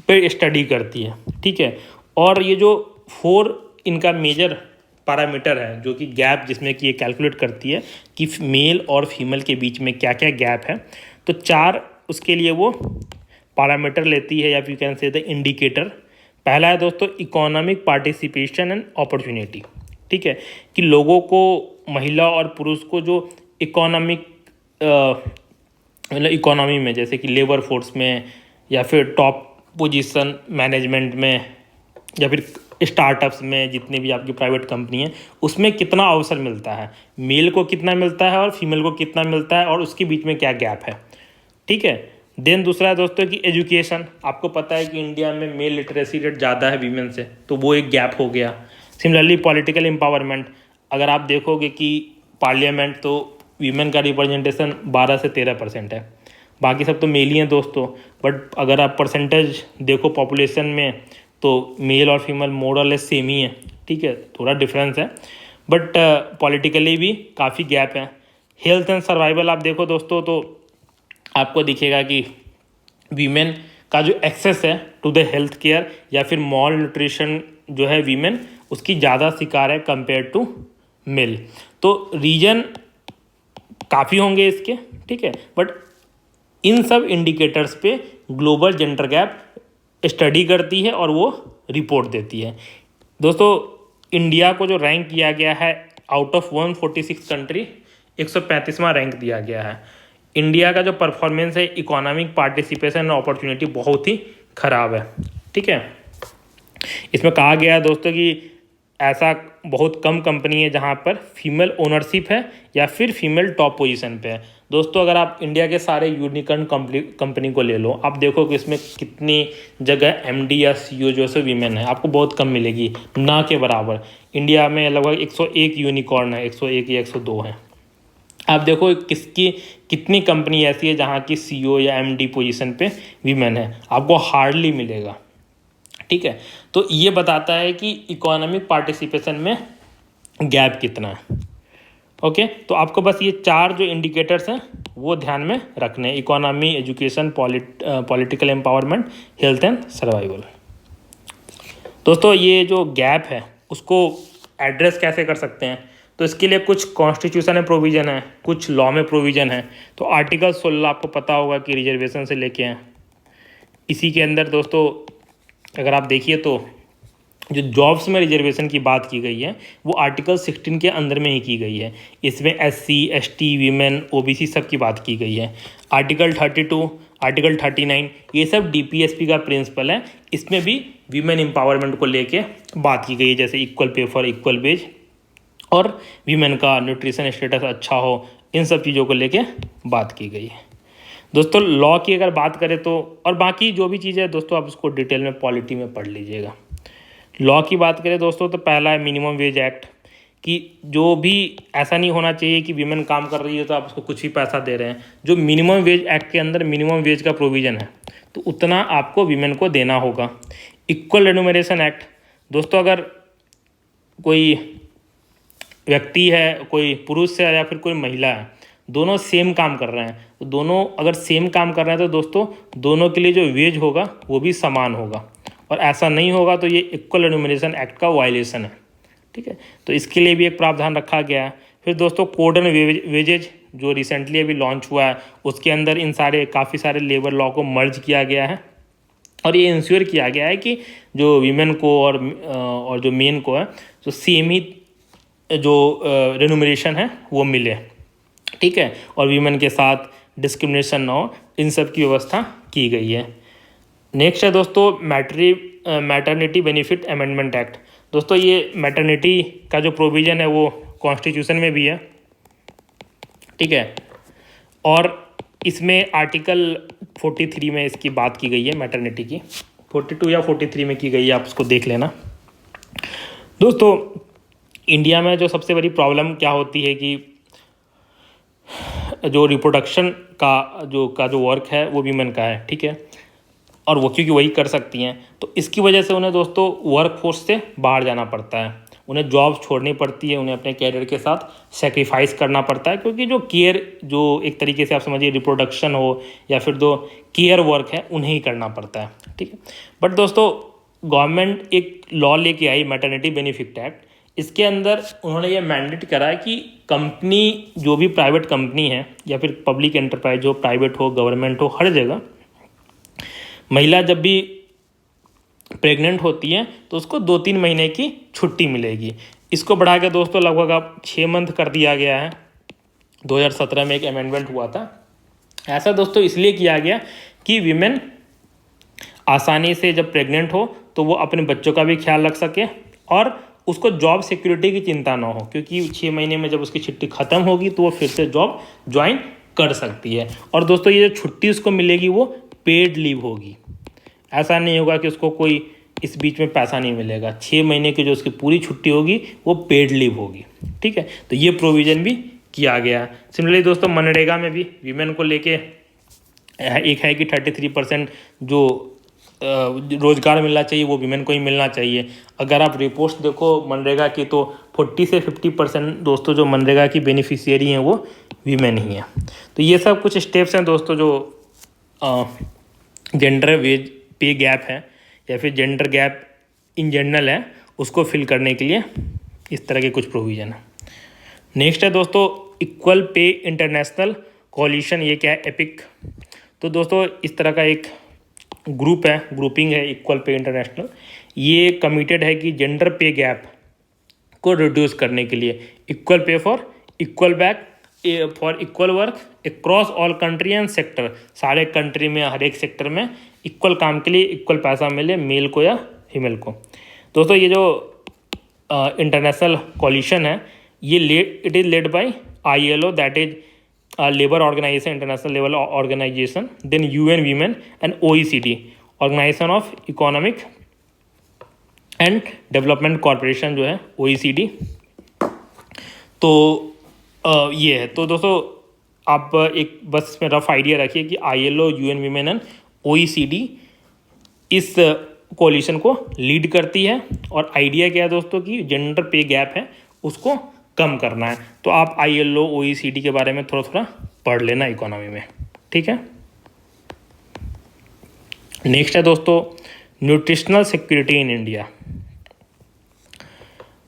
पे स्टडी करती है, ठीक है। और ये जो 4 इनका मेजर पैरामीटर है जो कि गैप, जिसमें कि ये कैलकुलेट करती है कि मेल और फीमेल के बीच में क्या क्या गैप है, तो 4 उसके लिए वो पैरामीटर लेती है, या फिर कैन से द इंडिकेटर। पहला है दोस्तों इकोनॉमिक पार्टिसिपेशन एंड अपॉर्चुनिटी, ठीक है, कि लोगों को, महिला और पुरुष को जो इकोनॉमिक मतलब इकोनॉमी में, जैसे कि लेबर फोर्स में या फिर टॉप पोजीशन मैनेजमेंट में या फिर स्टार्टअप्स में, जितनी भी आपकी प्राइवेट कंपनी है उसमें कितना अवसर मिलता है, मेल को कितना मिलता है और फीमेल को कितना मिलता है, और उसके बीच में क्या गैप है। ठीक है। देन दूसरा है दोस्तों कि एजुकेशन। आपको पता है कि इंडिया में मेल लिटरेसी रेट ज़्यादा है वीमेन से, तो वो एक गैप हो गया। सिमिलरली पॉलिटिकल एम्पावरमेंट, अगर आप देखोगे कि पार्लियामेंट तो वीमेन का रिप्रेजेंटेशन 12 से 13% है, बाकी सब तो मेल ही हैं दोस्तों। बट अगर आप परसेंटेज देखो पॉपुलेशन में तो मेल और फीमेल मोर और लेस सेम ही है। ठीक है, थोड़ा डिफरेंस है, बट पॉलिटिकली भी काफ़ी गैप है। हेल्थ एंड सर्वाइवल आप देखो दोस्तों तो आपको दिखेगा कि वीमेन का जो एक्सेस है टू द हेल्थ केयर या फिर मॉल न्यूट्रिशन जो है वीमेन उसकी ज़्यादा शिकार है कंपेयर टू मेल। तो रीजन काफ़ी होंगे इसके। ठीक है, बट इन सब इंडिकेटर्स पे ग्लोबल जेंडर गैप स्टडी करती है और वो रिपोर्ट देती है। दोस्तों इंडिया को जो रैंक किया गया है आउट ऑफ 146 कंट्री 135वां रैंक दिया गया है। इंडिया का जो परफॉर्मेंस है इकोनॉमिक पार्टिसिपेशन अपॉर्चुनिटी बहुत ही ख़राब है। ठीक है, इसमें कहा गया है दोस्तों कि ऐसा बहुत कम कंपनी है जहां पर फीमेल ओनरशिप है या फिर फीमेल टॉप पोजीशन पे है। दोस्तों अगर आप इंडिया के सारे यूनिकॉर्न कंपनी को ले लो, आप देखो कि इसमें कितनी जगह एमडी या सीईओ जो से वीमेन है, आपको बहुत कम मिलेगी, ना के बराबर। इंडिया में लगभग 101 यूनिकॉर्न है, 101 या 102 है। आप देखो कितनी कंपनी ऐसी है जहाँ की सीईओ या एमडी पोजीशन पे वीमेन है, आपको हार्डली मिलेगा। ठीक है, तो ये बताता है कि इकोनॉमिक पार्टिसिपेशन में गैप कितना है। ओके, तो आपको बस ये 4 जो इंडिकेटर्स हैं वो ध्यान में रखने हैं: economy, education, political empowerment, health and survival. दोस्तों ये जो गैप है उसको एड्रेस कैसे कर सकते हैं, तो इसके लिए कुछ कॉन्स्टिट्यूशन में प्रोविज़न है, कुछ लॉ में प्रोविज़न है। तो आर्टिकल 16 आपको पता होगा कि रिजर्वेशन से लेके हैं। इसी के अंदर दोस्तों अगर आप देखिए तो जो जॉब्स में रिजर्वेशन की बात की गई है वो आर्टिकल 16 के अंदर में ही की गई है। इसमें SC, ST, वीमेन, OBC सब की बात की गई है। आर्टिकल 32, आर्टिकल 39 ये सब DPSP का प्रिंसिपल है। इसमें भी वीमेन एम्पावरमेंट को लेके बात की गई है, जैसे equal pay for equal wage और वीमेन का न्यूट्रिशन स्टेटस अच्छा हो, इन सब चीज़ों को लेके बात की गई है। दोस्तों लॉ की अगर बात करें तो, और बाकी जो भी चीज़ें है दोस्तों आप उसको डिटेल में पॉलिटी में पढ़ लीजिएगा। लॉ की बात करें दोस्तों तो पहला है मिनिमम वेज एक्ट, कि जो भी ऐसा नहीं होना चाहिए कि वीमेन काम कर रही है तो आप उसको कुछ भी पैसा दे रहे हैं। जो मिनिमम वेज एक्ट के अंदर मिनिमम वेज का प्रोविज़न है तो उतना आपको वीमेन को देना होगा। इक्वल रेन्यूमरेशन एक्ट, दोस्तों अगर कोई व्यक्ति है, कोई पुरुष है या फिर कोई महिला है, दोनों सेम काम कर रहे हैं, तो दोनों अगर सेम काम कर रहे हैं तो दोस्तों दोनों के लिए जो वेज होगा वो भी समान होगा, और ऐसा नहीं होगा तो ये इक्वल रेन्यूमरेशन एक्ट का वायलेशन है। ठीक है, तो इसके लिए भी एक प्रावधान रखा गया है। फिर दोस्तों कोड एंड वेजेज जो रिसेंटली अभी लॉन्च हुआ है उसके अंदर इन काफ़ी सारे लेबर लॉ को मर्ज किया गया है, और ये इंश्योर किया गया है कि जो वीमेन को और जो मेन को है तो सेम ही जो रेन्यूमरेशन है वो मिले। ठीक है, और वीमेन के साथ डिस्क्रिमिनेशन ना हो, इन सब की व्यवस्था की गई है। नेक्स्ट है दोस्तों मैटरनिटी बेनिफिट अमेंडमेंट एक्ट। दोस्तों ये मैटरनिटी का जो प्रोविज़न है वो कॉन्स्टिट्यूशन में भी है। ठीक है, और इसमें आर्टिकल 43 में इसकी बात की गई है मैटरनिटी की, 42 या 43 में की गई है, आप उसको देख लेना। दोस्तों इंडिया में जो सबसे बड़ी प्रॉब्लम क्या होती है कि जो रिप्रोडक्शन का जो वर्क है वो वीमेन का है। ठीक है, और वो क्योंकि वही कर सकती हैं तो इसकी वजह से उन्हें दोस्तों वर्क फोर्स से बाहर जाना पड़ता है, उन्हें जॉब छोड़नी पड़ती है, उन्हें अपने कैरियर के साथ सेक्रीफाइस करना पड़ता है, क्योंकि जो केयर जो एक तरीके से आप समझिए रिप्रोडक्शन हो या फिर जो केयर वर्क है उन्हें ही करना पड़ता है। ठीक है, बट दोस्तों गवर्नमेंट एक लॉ लेके आई मैटरनिटी बेनिफिट एक्ट। इसके अंदर उन्होंने ये मैंडेट करा है कि कंपनी जो भी प्राइवेट कंपनी है या फिर पब्लिक एंटरप्राइज हो, प्राइवेट हो, गवर्नमेंट हो, हर जगह महिला जब भी प्रेग्नेंट होती है तो उसको 2-3 महीने की छुट्टी मिलेगी। इसको बढ़ा के दोस्तों लगभग अब 6 मंथ कर दिया गया है। 2017 में एक अमेंडमेंट हुआ था ऐसा दोस्तों इसलिए किया गया कि वीमेन आसानी से जब प्रेग्नेंट हो तो वो अपने बच्चों का भी ख्याल रख सके और उसको जॉब सिक्योरिटी की चिंता ना हो, क्योंकि 6 महीने में जब उसकी छुट्टी ख़त्म होगी तो वो फिर से जॉब ज्वाइन कर सकती है। और दोस्तों ये जो छुट्टी उसको मिलेगी वो पेड लीव होगी। ऐसा नहीं होगा कि उसको कोई इस बीच में पैसा नहीं मिलेगा। 6 महीने की जो उसकी पूरी छुट्टी होगी वो पेड लीव होगी। ठीक है, तो ये प्रोविज़न भी किया गया। सिमिलरली दोस्तों मनरेगा में भी वीमेन को लेके एक है कि 33% जो रोज़गार मिलना चाहिए वो वीमेन को ही मिलना चाहिए। अगर आप रिपोर्ट्स देखो मनरेगा की तो 40 से 50% दोस्तों जो मनरेगा की बेनिफिशियरी हैं वो वीमेन ही हैं। तो ये सब कुछ स्टेप्स हैं दोस्तों जो जेंडर वेज पे गैप है या फिर जेंडर गैप इन जनरल है उसको फिल करने के लिए इस तरह के कुछ प्रोविज़न है। नेक्स्ट है दोस्तों इक्वल पे इंटरनेशनल कोलिशन। ये क्या है? एपिक। तो दोस्तों इस तरह का एक ग्रुप है, ग्रुपिंग है इक्वल पे इंटरनेशनल। ये कमिटेड है कि जेंडर पे गैप को रिड्यूस करने के लिए equal pay for equal back for equal work across all country and sector. सारे कंट्री में हर एक सेक्टर में इक्वल काम के लिए इक्वल पैसा मिले, मेल को या फीमेल को। दोस्तों ये जो इंटरनेशनल कोलिशन है ये it is led by ILO, that is labour organisation, international level organisation, then UN women and OECD, organisation of economic and development corporation जो है OECD। तो ये है। तो दोस्तों आप एक बस में रफ आइडिया रखिए कि ILO, UN women and OECD इस कोलिशन को लीड करती है। और आइडिया क्या है दोस्तों कि जेंडर पे गैप है उसको कम करना है। तो आप ILO, OECD के बारे में थोड़ा थोड़ा पढ़ लेना इकोनॉमी में। ठीक है। नेक्स्ट है दोस्तों न्यूट्रिशनल सिक्योरिटी इन इंडिया।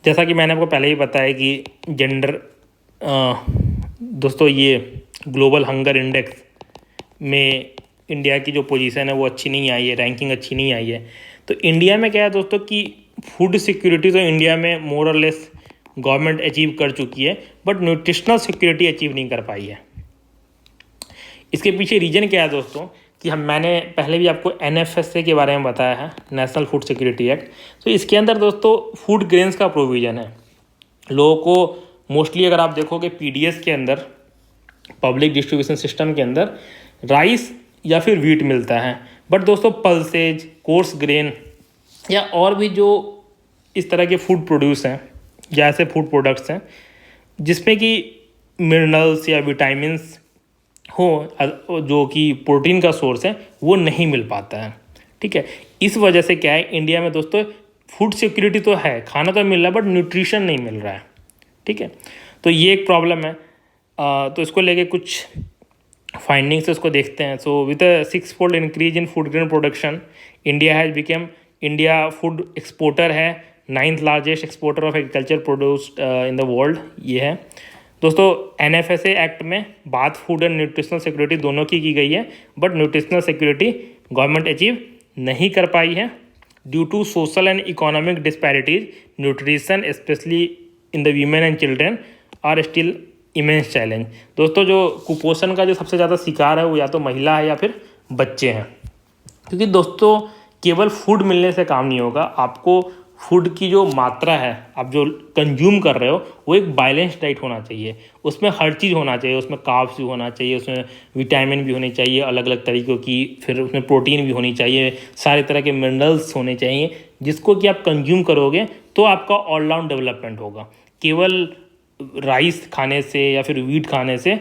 जैसा कि मैंने आपको पहले ही बताया कि जेंडर दोस्तों ये ग्लोबल हंगर इंडेक्स में इंडिया की जो पोजीशन है वो अच्छी नहीं आई है, रैंकिंग अच्छी नहीं आई है। तो इंडिया में क्या है दोस्तों कि फूड सिक्योरिटी तो इंडिया में मोर और लेस गवर्नमेंट अचीव कर चुकी है, बट न्यूट्रिशनल सिक्योरिटी अचीव नहीं कर पाई है। इसके पीछे रीज़न क्या है दोस्तों कि मैंने पहले भी आपको NFSA के बारे में बताया है, नेशनल फूड सिक्योरिटी एक्ट। तो इसके अंदर दोस्तों फूड ग्रेन्स का प्रोविज़न है। लोगों को मोस्टली अगर आप देखोगे PDS के अंदर, पब्लिक डिस्ट्रीब्यूशन सिस्टम के अंदर राइस या फिर वीट मिलता है, बट दोस्तों पल्सेज, कोर्स ग्रेन या और भी जो इस तरह के फूड प्रोड्यूस हैं या ऐसे फूड प्रोडक्ट्स हैं जिसमें कि मिनरल्स या विटामिन्स हो जो कि प्रोटीन का सोर्स है वो नहीं मिल पाता है। ठीक है, इस वजह से क्या है इंडिया में दोस्तों फूड सिक्योरिटी तो है, खाना तो मिल रहा है बट न्यूट्रिशन नहीं मिल रहा है। ठीक है, तो ये एक प्रॉब्लम है। तो इसको लेके कुछ फाइंडिंग्स उसको देखते हैं। So with a 6-fold increase in food grain production India has become, India food exporter है, 9th largest exporter of agriculture produced in the world. ये है दोस्तों NFSA एक्ट में बात फूड एंड न्यूट्रिशनल सिक्योरिटी दोनों की गई है, but nutritional security government achieve नहीं कर पाई है due to social and economic disparities. Nutrition specially in the women and children are still immense challenge. दोस्तों जो कुपोषण का जो सबसे ज़्यादा शिकार है वो या तो महिला है या फिर बच्चे हैं। क्योंकि दोस्तों केवल फूड मिलने से काम नहीं होगा, आपको फूड की जो मात्रा है आप जो कंज्यूम कर रहे हो वो एक बैलेंस डाइट होना चाहिए। उसमें हर चीज़ होना चाहिए, उसमें कार्ब्स भी होना चाहिए, उसमें विटामिन भी होने चाहिए अलग अलग तरीक़ों की, फिर उसमें प्रोटीन भी होनी चाहिए, सारे तरह के मिनरल्स होने चाहिए जिसको कि आप कंज्यूम करोगे तो आपका ऑलराउंड डेवलपमेंट होगा। केवल राइस खाने से या फिर वीट खाने से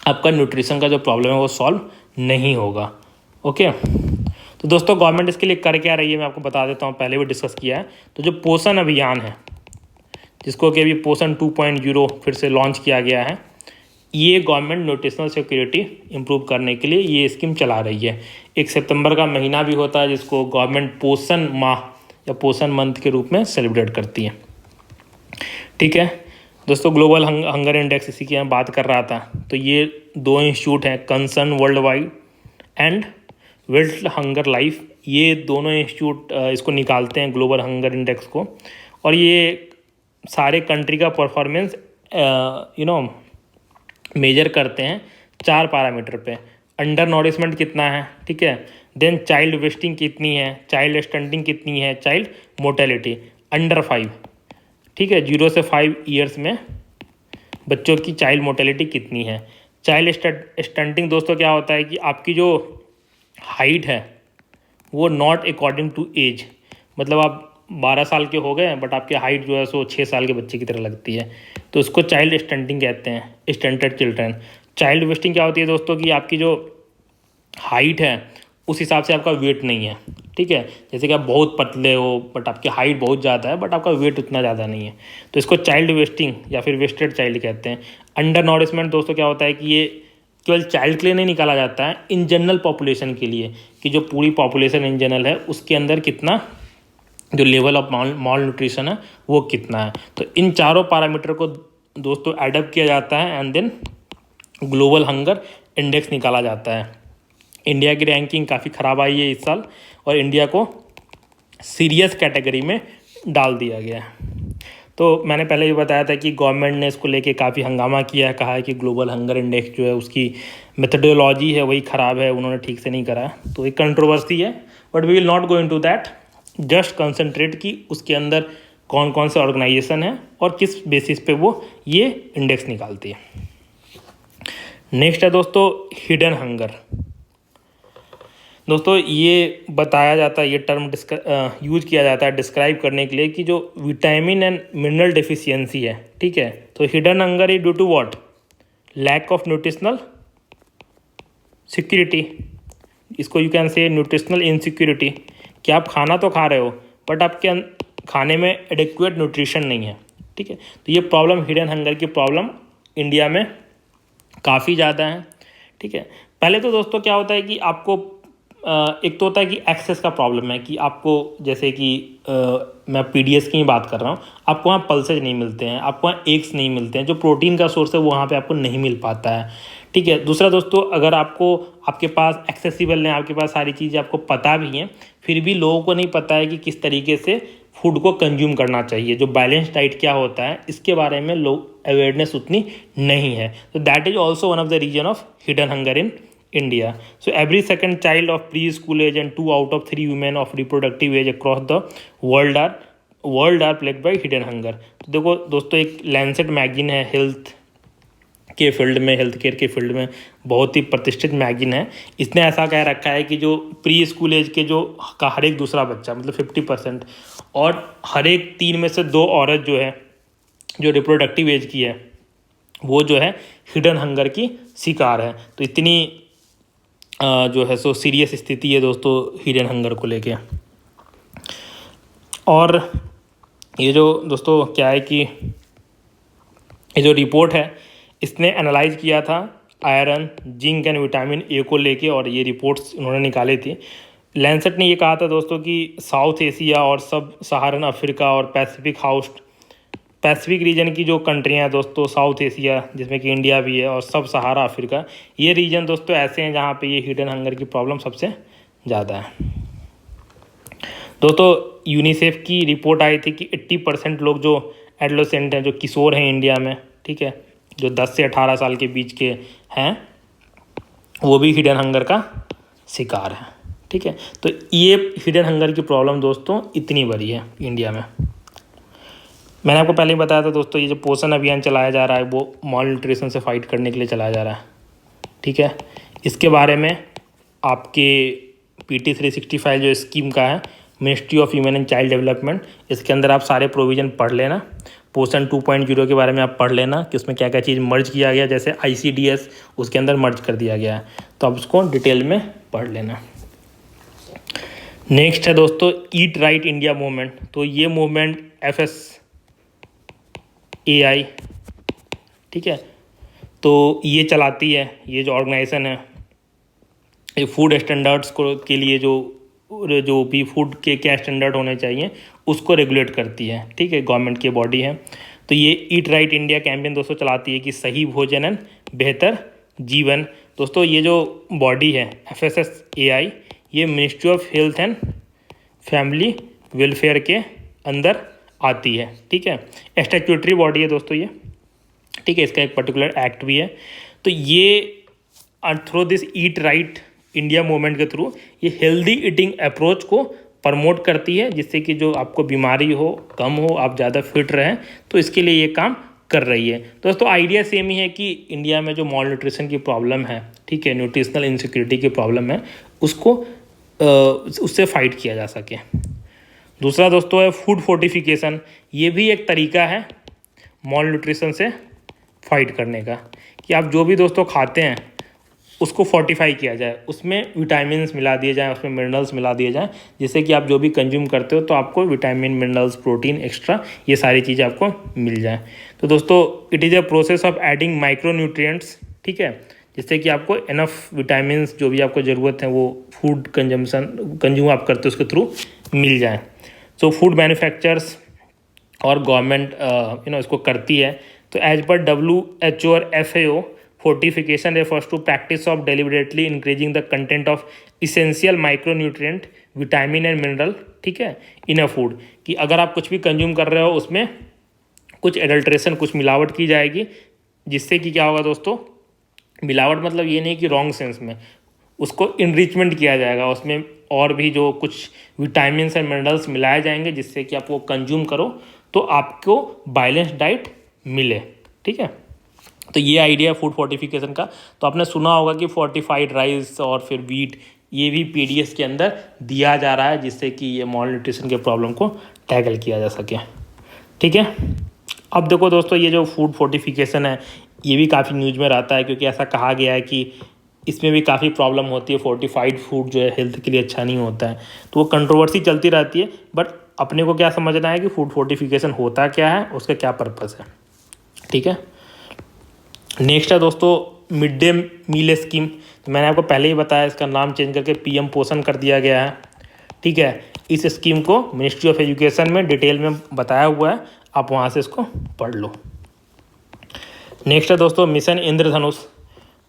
आपका न्यूट्रिशन का जो प्रॉब्लम है वो सॉल्व नहीं होगा। ओके, तो दोस्तों गवर्नमेंट इसके लिए कर क्या रही है मैं आपको बता देता हूँ, पहले भी डिस्कस किया है। तो जो पोषण अभियान है जिसको कि अभी पोषण 2.0 फिर से लॉन्च किया गया है, ये गवर्नमेंट न्यूट्रिशनल सिक्योरिटी इम्प्रूव करने के लिए ये स्कीम चला रही है। 1 सितंबर का महीना भी होता है जिसको गवर्नमेंट पोषण माह या पोषण मंथ के रूप में सेलिब्रेट करती है। ठीक है दोस्तों, ग्लोबल हंगर इंडेक्स इसी की मैं बात कर रहा था। तो ये 2 इंस्टीट्यूट हैं, concern world wide and world hunger life, ये दोनों इंस्टीट्यूट इसको निकालते हैं ग्लोबल हंगर इंडेक्स को। और ये सारे कंट्री का परफॉर्मेंस मेजर करते हैं 4 पैरामीटर पे। अंडर नॉरिशमेंट कितना है, ठीक है, देन चाइल्ड वेस्टिंग कितनी है, चाइल्ड स्टंटिंग कितनी है, चाइल्ड मोर्टेलिटी अंडर 5, ठीक है, 0 से 5 ईयर्स में बच्चों की चाइल्ड मोर्टेलिटी कितनी है। चाइल्ड स्टंटिंग दोस्तों क्या होता है कि आपकी जो हाइट है वो नॉट अकॉर्डिंग टू एज, मतलब आप 12 साल के हो गए बट आपकी हाइट जो है सो 6 साल के बच्चे की तरह लगती है, तो उसको चाइल्ड स्टंटिंग कहते हैं, स्टंटेड चिल्ड्रन। चाइल्ड वेस्टिंग क्या होती है दोस्तों कि आपकी जो हाइट है उस हिसाब से आपका वेट नहीं है, ठीक है, जैसे कि आप बहुत पतले हो बट आपकी हाइट बहुत ज़्यादा है बट आपका वेट उतना ज़्यादा नहीं है, तो इसको चाइल्ड वेस्टिंग या फिर वेस्टेड चाइल्ड कहते हैं। अंडर नॉरिशमेंट दोस्तों क्या होता है कि ये केवल चाइल्ड के लिए नहीं निकाला जाता है, इन जनरल पॉपुलेशन के लिए, कि जो पूरी पॉपुलेशन इन जनरल है उसके अंदर कितना जो लेवल ऑफ मॉल न्यूट्रिशन है वो कितना है। तो इन चारों पैरामीटर को दोस्तों एडअप किया जाता है and then global hunger index निकाला जाता है। इंडिया की रैंकिंग काफ़ी ख़राब आई है इस साल और इंडिया को सीरियस कैटेगरी में डाल दिया गया है। तो मैंने पहले भी बताया था कि गवर्नमेंट ने इसको लेके काफ़ी हंगामा किया है, कहा है कि ग्लोबल हंगर इंडेक्स जो है उसकी मेथडोलॉजी है वही ख़राब है, उन्होंने ठीक से नहीं करा, तो एक कंट्रोवर्सी है, but we will not go into that. Just concentrate कि उसके अंदर कौन कौन से ऑर्गेनाइजेशन है और किस बेसिस पे वो ये इंडेक्स निकालती है। नेक्स्ट है दोस्तों हिडन हंगर। दोस्तों ये बताया जाता है, ये टर्म यूज किया जाता है डिस्क्राइब करने के लिए कि जो विटामिन एंड मिनरल डेफिशिएंसी है, ठीक है, तो hidden hunger is due to what, lack of nutritional security, इसको you can say nutritional insecurity, कि आप खाना तो खा रहे हो बट आपके खाने में एडिक्वेट न्यूट्रिशन नहीं है, ठीक है, तो ये प्रॉब्लम हिडन हंगर की प्रॉब्लम इंडिया में काफ़ी ज़्यादा है, ठीक है। पहले तो दोस्तों क्या होता है कि आपको एक तो होता है कि एक्सेस का प्रॉब्लम है कि आपको, जैसे कि मैं पीडीएस की ही बात कर रहा हूँ, आपको वहाँ पल्सेज नहीं मिलते हैं, आपको वहाँ एग्स नहीं मिलते हैं, जो प्रोटीन का सोर्स है वो वहाँ पे आपको नहीं मिल पाता है, ठीक है। दूसरा दोस्तों, अगर आपके पास एक्सेसिबल है, आपके पास सारी चीज़ें आपको पता भी हैं, फिर भी लोगों को नहीं पता है कि किस तरीके से फूड को कंज्यूम करना चाहिए, जो बैलेंस डाइट क्या होता है इसके बारे में लोग अवेयरनेस उतनी नहीं है, तो that is also one of the reason of hidden hunger in India. So every second child of preschool age and 2 out of 3 women of reproductive age across the world are plagued by hidden hunger. तो देखो दोस्तों, एक लैंसेट मैगजीन है हेल्थ के फील्ड में, हेल्थ केयर के फील्ड में बहुत ही प्रतिष्ठित मैगजीन है, इसने ऐसा कह रखा है कि जो प्री स्कूल एज के जो का हर एक दूसरा बच्चा, मतलब 50%, और हर एक 3 में से 2 औरत जो है जो रिप्रोडक्टिव एज की है वो जो है हिडन हंगर की शिकार है। तो इतनी जो है सो सीरियस स्थिति है दोस्तों हिडन हंगर को लेके। और ये जो दोस्तों क्या है कि ये जो रिपोर्ट है इसने एनालाइज किया था iron, zinc and vitamin A को लेके, और ये रिपोर्ट्स उन्होंने निकाली थी। लैंसेट ने ये कहा था दोस्तों कि साउथ एशिया और सब सहारन अफ्रीका और पैसिफिक रीजन की जो कंट्रियां हैं दोस्तों, साउथ एशिया जिसमें कि इंडिया भी है और सब सहारा अफ्रीका, ये रीजन दोस्तों ऐसे हैं जहाँ पे ये हिडन हंगर की प्रॉब्लम सबसे ज़्यादा है। दोस्तों यूनिसेफ की रिपोर्ट आई थी कि 80% लोग जो एडोलेसेंट हैं, जो किशोर हैं इंडिया में, ठीक है, जो 10 से 18 साल के बीच के हैं, वो भी हिडन हंगर का शिकार है, ठीक है। तो ये हिडन हंगर की प्रॉब्लम दोस्तों इतनी बड़ी है इंडिया में। मैंने आपको पहले ही बताया था दोस्तों, ये जो पोषण अभियान चलाया जा रहा है वो मॉल न्यूट्रिशन से फाइट करने के लिए चलाया जा रहा है, ठीक है। इसके बारे में आपके PT 365 जो स्कीम का है, ministry of human and child development, इसके अंदर आप सारे प्रोविज़न पढ़ लेना। पोषण 2.0 के बारे में आप पढ़ लेना कि उसमें क्या क्या चीज़ मर्ज किया गया, जैसे ICDS उसके अंदर मर्ज कर दिया गया है, तो आप उसको डिटेल में पढ़ लेना। नेक्स्ट है दोस्तों ईट राइट इंडिया मूवमेंट। तो ये मूवमेंट FSAI, ठीक है, तो ये चलाती है, ये जो ऑर्गेनाइजेशन है ये फूड स्टैंडर्ड्स को के लिए जो भी फूड के क्या स्टैंडर्ड होने चाहिए उसको रेगुलेट करती है, ठीक है, गवर्नमेंट की बॉडी है। तो ये ईट राइट इंडिया कैंपेन दोस्तों चलाती है कि सही भोजन एंड बेहतर जीवन। दोस्तों ये जो बॉडी है FSSAI, ये ministry of health and family welfare के अंदर आती है, ठीक है, स्टैट्यूटरी बॉडी है दोस्तों ये, ठीक है, इसका एक पर्टिकुलर एक्ट भी है। तो ये through this eat right India movement के थ्रू ये हेल्दी ईटिंग अप्रोच को प्रमोट करती है, जिससे कि जो आपको बीमारी हो कम हो, आप ज़्यादा फिट रहें, तो इसके लिए ये काम कर रही है। दोस्तों आइडिया सेम ही है कि इंडिया में जो मॉल न्यूट्रिशन की प्रॉब्लम है, ठीक है, न्यूट्रिशनल इनसिक्योरिटी की प्रॉब्लम है, उसको उससे फाइट किया जा सके। दूसरा दोस्तों है फूड फोर्टिफिकेशन। ये भी एक तरीका है मॉल न्यूट्रिशन से फाइट करने का, कि आप जो भी दोस्तों खाते हैं उसको फोर्टिफाई किया जाए, उसमें विटामिन्स मिला दिए जाएँ, उसमें मिनरल्स मिला दिए जाएँ, जिससे कि आप जो भी कंज्यूम करते हो तो आपको विटामिन, मिनरल्स, प्रोटीन एक्स्ट्रा ये सारी चीज़ें आपको मिल जाएँ। तो दोस्तों it is a process of adding micro nutrients, ठीक है, जिससे कि आपको इनफ विटामिन्स जो भी आपको ज़रूरत है वो फूड कंज्यूम आप करते हो उसके थ्रू मिल जाए। सो फूड मैन्युफैक्चरर्स और गवर्नमेंट इसको करती है। तो एज पर WHO और FAO fortification refers to practice of deliberately increasing the content of essential micronutrient, vitamin and mineral, ठीक है, इन अ फूड, कि अगर आप कुछ भी कंज्यूम कर रहे हो उसमें कुछ एडल्ट्रेशन, कुछ मिलावट की जाएगी, जिससे कि क्या होगा दोस्तों, मिलावट मतलब ये नहीं कि रॉन्ग सेंस में, उसको इनरिचमेंट किया जाएगा, उसमें और भी जो कुछ विटामिन एंड मिनरल्स मिलाए जाएंगे, जिससे कि आप वो कंज्यूम करो तो आपको बैलेंस डाइट मिले, ठीक है। तो ये आइडिया फूड फोर्टिफिकेशन का। तो आपने सुना होगा कि फोर्टिफाइड राइस और फिर वीट ये भी PDS के अंदर दिया जा रहा है, जिससे कि ये मॉल न्यूट्रिशन के प्रॉब्लम को टैकल किया जा सके, ठीक है। अब देखो दोस्तों ये जो फूड फोर्टिफिकेशन है ये भी काफ़ी न्यूज़ में रहता है, क्योंकि ऐसा कहा गया है कि इसमें भी काफ़ी प्रॉब्लम होती है, फोर्टिफाइड फूड जो है हेल्थ के लिए अच्छा नहीं होता है, तो वो कंट्रोवर्सी चलती रहती है। बट अपने को क्या समझना है कि फूड फोर्टिफिकेशन होता क्या है, उसका क्या पर्पस है, ठीक है। नेक्स्ट है दोस्तों मिड डे मील स्कीम। तो मैंने आपको पहले ही बताया, इसका नाम चेंज करके PM पोषण कर दिया गया है, ठीक है। इस स्कीम को मिनिस्ट्री ऑफ एजुकेशन में डिटेल में बताया हुआ है, आप वहाँ से इसको पढ़ लो। नेक्स्ट है दोस्तों मिशन इंद्रधनुष।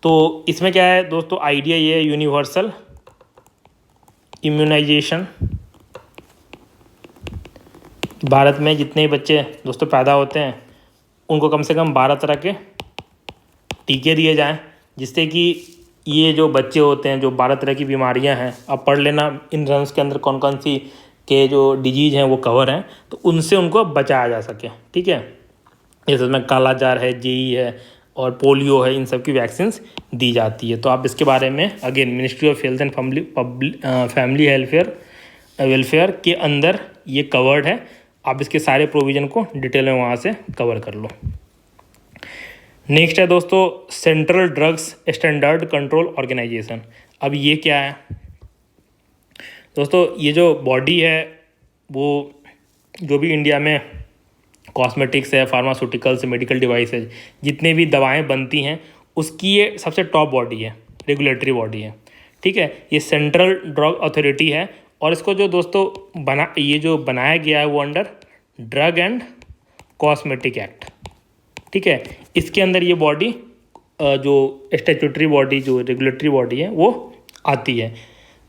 तो इसमें क्या है दोस्तों, आइडिया ये है यूनिवर्सल इम्यूनाइजेशन। भारत में जितने बच्चे दोस्तों पैदा होते हैं उनको कम से कम 12 तरह के टीके दिए जाएं, जिससे कि ये जो बच्चे होते हैं जो 12 तरह की बीमारियां हैं, आप पढ़ लेना इंद्रधनुष के अंदर कौन कौन सी के जो डिजीज़ हैं वो कवर हैं, तो उनसे उनको बचाया जा सके, ठीक है। जैसे उसमें काला जार है, JE है और पोलियो है, इन सब की वैक्सीन्स दी जाती है। तो आप इसके बारे में again ministry of health and family welfare के अंदर ये कवर्ड है, आप इसके सारे प्रोविज़न को डिटेल में वहाँ से कवर कर लो। नेक्स्ट है दोस्तों central drugs standard control organisation. अब ये क्या है दोस्तों, ये जो बॉडी है वो जो भी इंडिया में कॉस्मेटिक्स है, फार्मास्यूटिकल्स, मेडिकल डिवाइसेज, जितने भी दवाएं बनती हैं उसकी ये सबसे टॉप बॉडी है, रेगुलेटरी बॉडी है, ठीक है। ये सेंट्रल ड्रग अथॉरिटी है, और इसको जो दोस्तों ये जो बनाया गया है वो under drug and cosmetic act, ठीक है। इसके अंदर ये बॉडी जो स्टैट्यूटरी बॉडी, जो रेगुलेटरी बॉडी है वो आती है,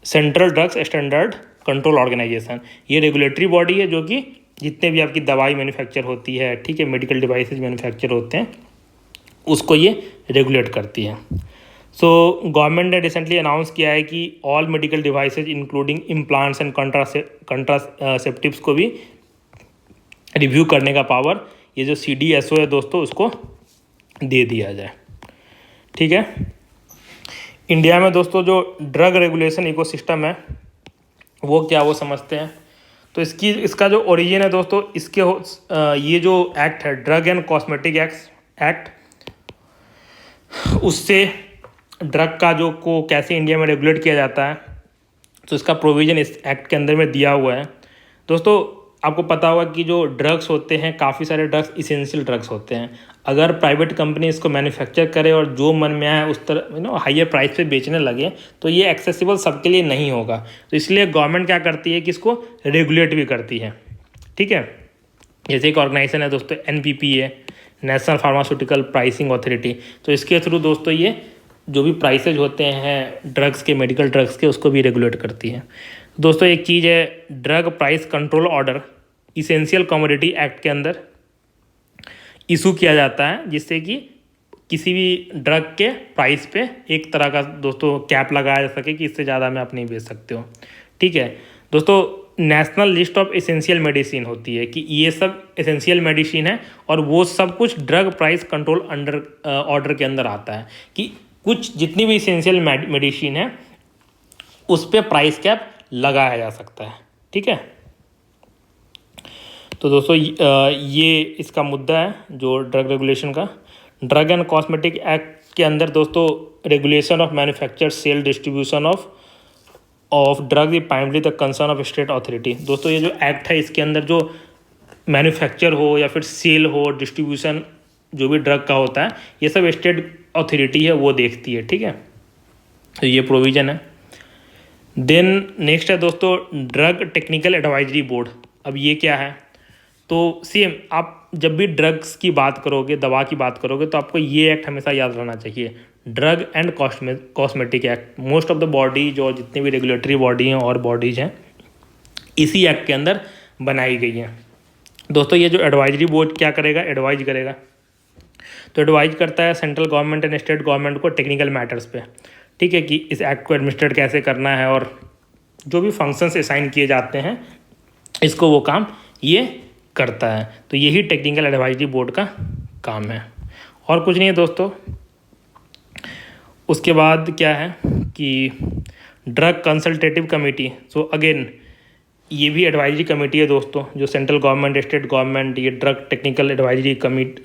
central drugs standard control organisation. ये रेगुलेटरी बॉडी है जो कि जितने भी आपकी दवाई मैन्युफैक्चर होती है, ठीक है, मेडिकल डिवाइसेज मैन्युफैक्चर होते हैं, उसको ये रेगुलेट करती है। सो गवर्नमेंट ने रिसेंटली अनाउंस किया है कि all medical devices including implants and contraceptives को भी रिव्यू करने का पावर ये जो CDSO है दोस्तों उसको दे दिया जाए, ठीक है। इंडिया में दोस्तों जो ड्रग रेगुलेशन इकोसिस्टम है वो क्या वो समझते हैं। तो इसका जो ओरिजिन है दोस्तों, ये जो एक्ट है ड्रग एंड कॉस्मेटिक एक्ट, उससे ड्रग का जो को कैसे इंडिया में रेगुलेट किया जाता है, तो इसका प्रोविज़न इस एक्ट के अंदर में दिया हुआ है। दोस्तों आपको पता होगा कि जो ड्रग्स होते हैं, काफ़ी सारे ड्रग्स इसेंशियल ड्रग्स होते हैं। अगर प्राइवेट कंपनी इसको मैन्युफैक्चर करे और जो मन में आए उस तरह हाइयर प्राइस पे बेचने लगे, तो ये एक्सेसिबल सबके लिए नहीं होगा। तो इसलिए गवर्नमेंट क्या करती है कि इसको रेगुलेट भी करती है, ठीक है। जैसे एक ऑर्गेनाइजेशन है दोस्तों NPPA, national pharmaceutical pricing authority. तो इसके थ्रू दोस्तों ये जो भी प्राइसेज होते हैं ड्रग्स के, मेडिकल ड्रग्स के, उसको भी रेगुलेट करती है। दोस्तों एक चीज़ है drug price control order, essential commodity act के अंदर इशू किया जाता है, जिससे कि किसी भी ड्रग के प्राइस पे एक तरह का दोस्तों कैप लगाया जा सके कि इससे ज़्यादा में आप नहीं बेच सकते हो। ठीक है दोस्तों, national list of essential medicine होती है कि ये सब एसेंशियल मेडिसिन है और वो सब कुछ drug price control under order के अंदर आता है कि कुछ जितनी भी एसेंशियल मेडिसिन है उस पर प्राइस कैप लगाया जा सकता है। ठीक है, तो दोस्तों ये इसका मुद्दा है जो ड्रग रेगुलेशन का। ड्रग एंड कॉस्मेटिक एक्ट के अंदर दोस्तों regulation of manufacture sale distribution of drug is primary the concern of state authority. दोस्तों ये जो एक्ट है इसके अंदर जो मैन्युफैक्चर हो या फिर सेल हो, डिस्ट्रीब्यूशन जो भी ड्रग का होता है, ये सब स्टेट अथॉरिटी है वो देखती है। ठीक है, तो ये प्रोविज़न है। देन नेक्स्ट है दोस्तों ड्रग टेक्निकल एडवाइजरी बोर्ड। अब ये क्या है, तो सेम आप जब भी ड्रग्स की बात करोगे, दवा की बात करोगे, तो आपको ये एक्ट हमेशा याद रहना चाहिए, drug and cosmetic act. Most of the body जो जितनी भी रेगुलेटरी बॉडी हैं और बॉडीज़ हैं इसी एक्ट के अंदर बनाई गई हैं। दोस्तों ये जो एडवाइजरी बोर्ड क्या करेगा, एडवाइज करेगा, तो एडवाइज करता है central government and state government को टेक्निकल मैटर्स पे। ठीक है, कि इस एक्ट को एडमिनिस्ट्रेट कैसे करना है और जो भी फंक्शंस असाइन किए जाते हैं इसको वो काम ये करता है। तो यही टेक्निकल एडवाइजरी बोर्ड का काम है और कुछ नहीं है दोस्तों। उसके बाद क्या है कि drug consultative committee. So again ये भी एडवाइजरी कमेटी है दोस्तों, जो सेंट्रल गवर्नमेंट, स्टेट गवर्नमेंट, ये ड्रग टेक्निकल एडवाइजरी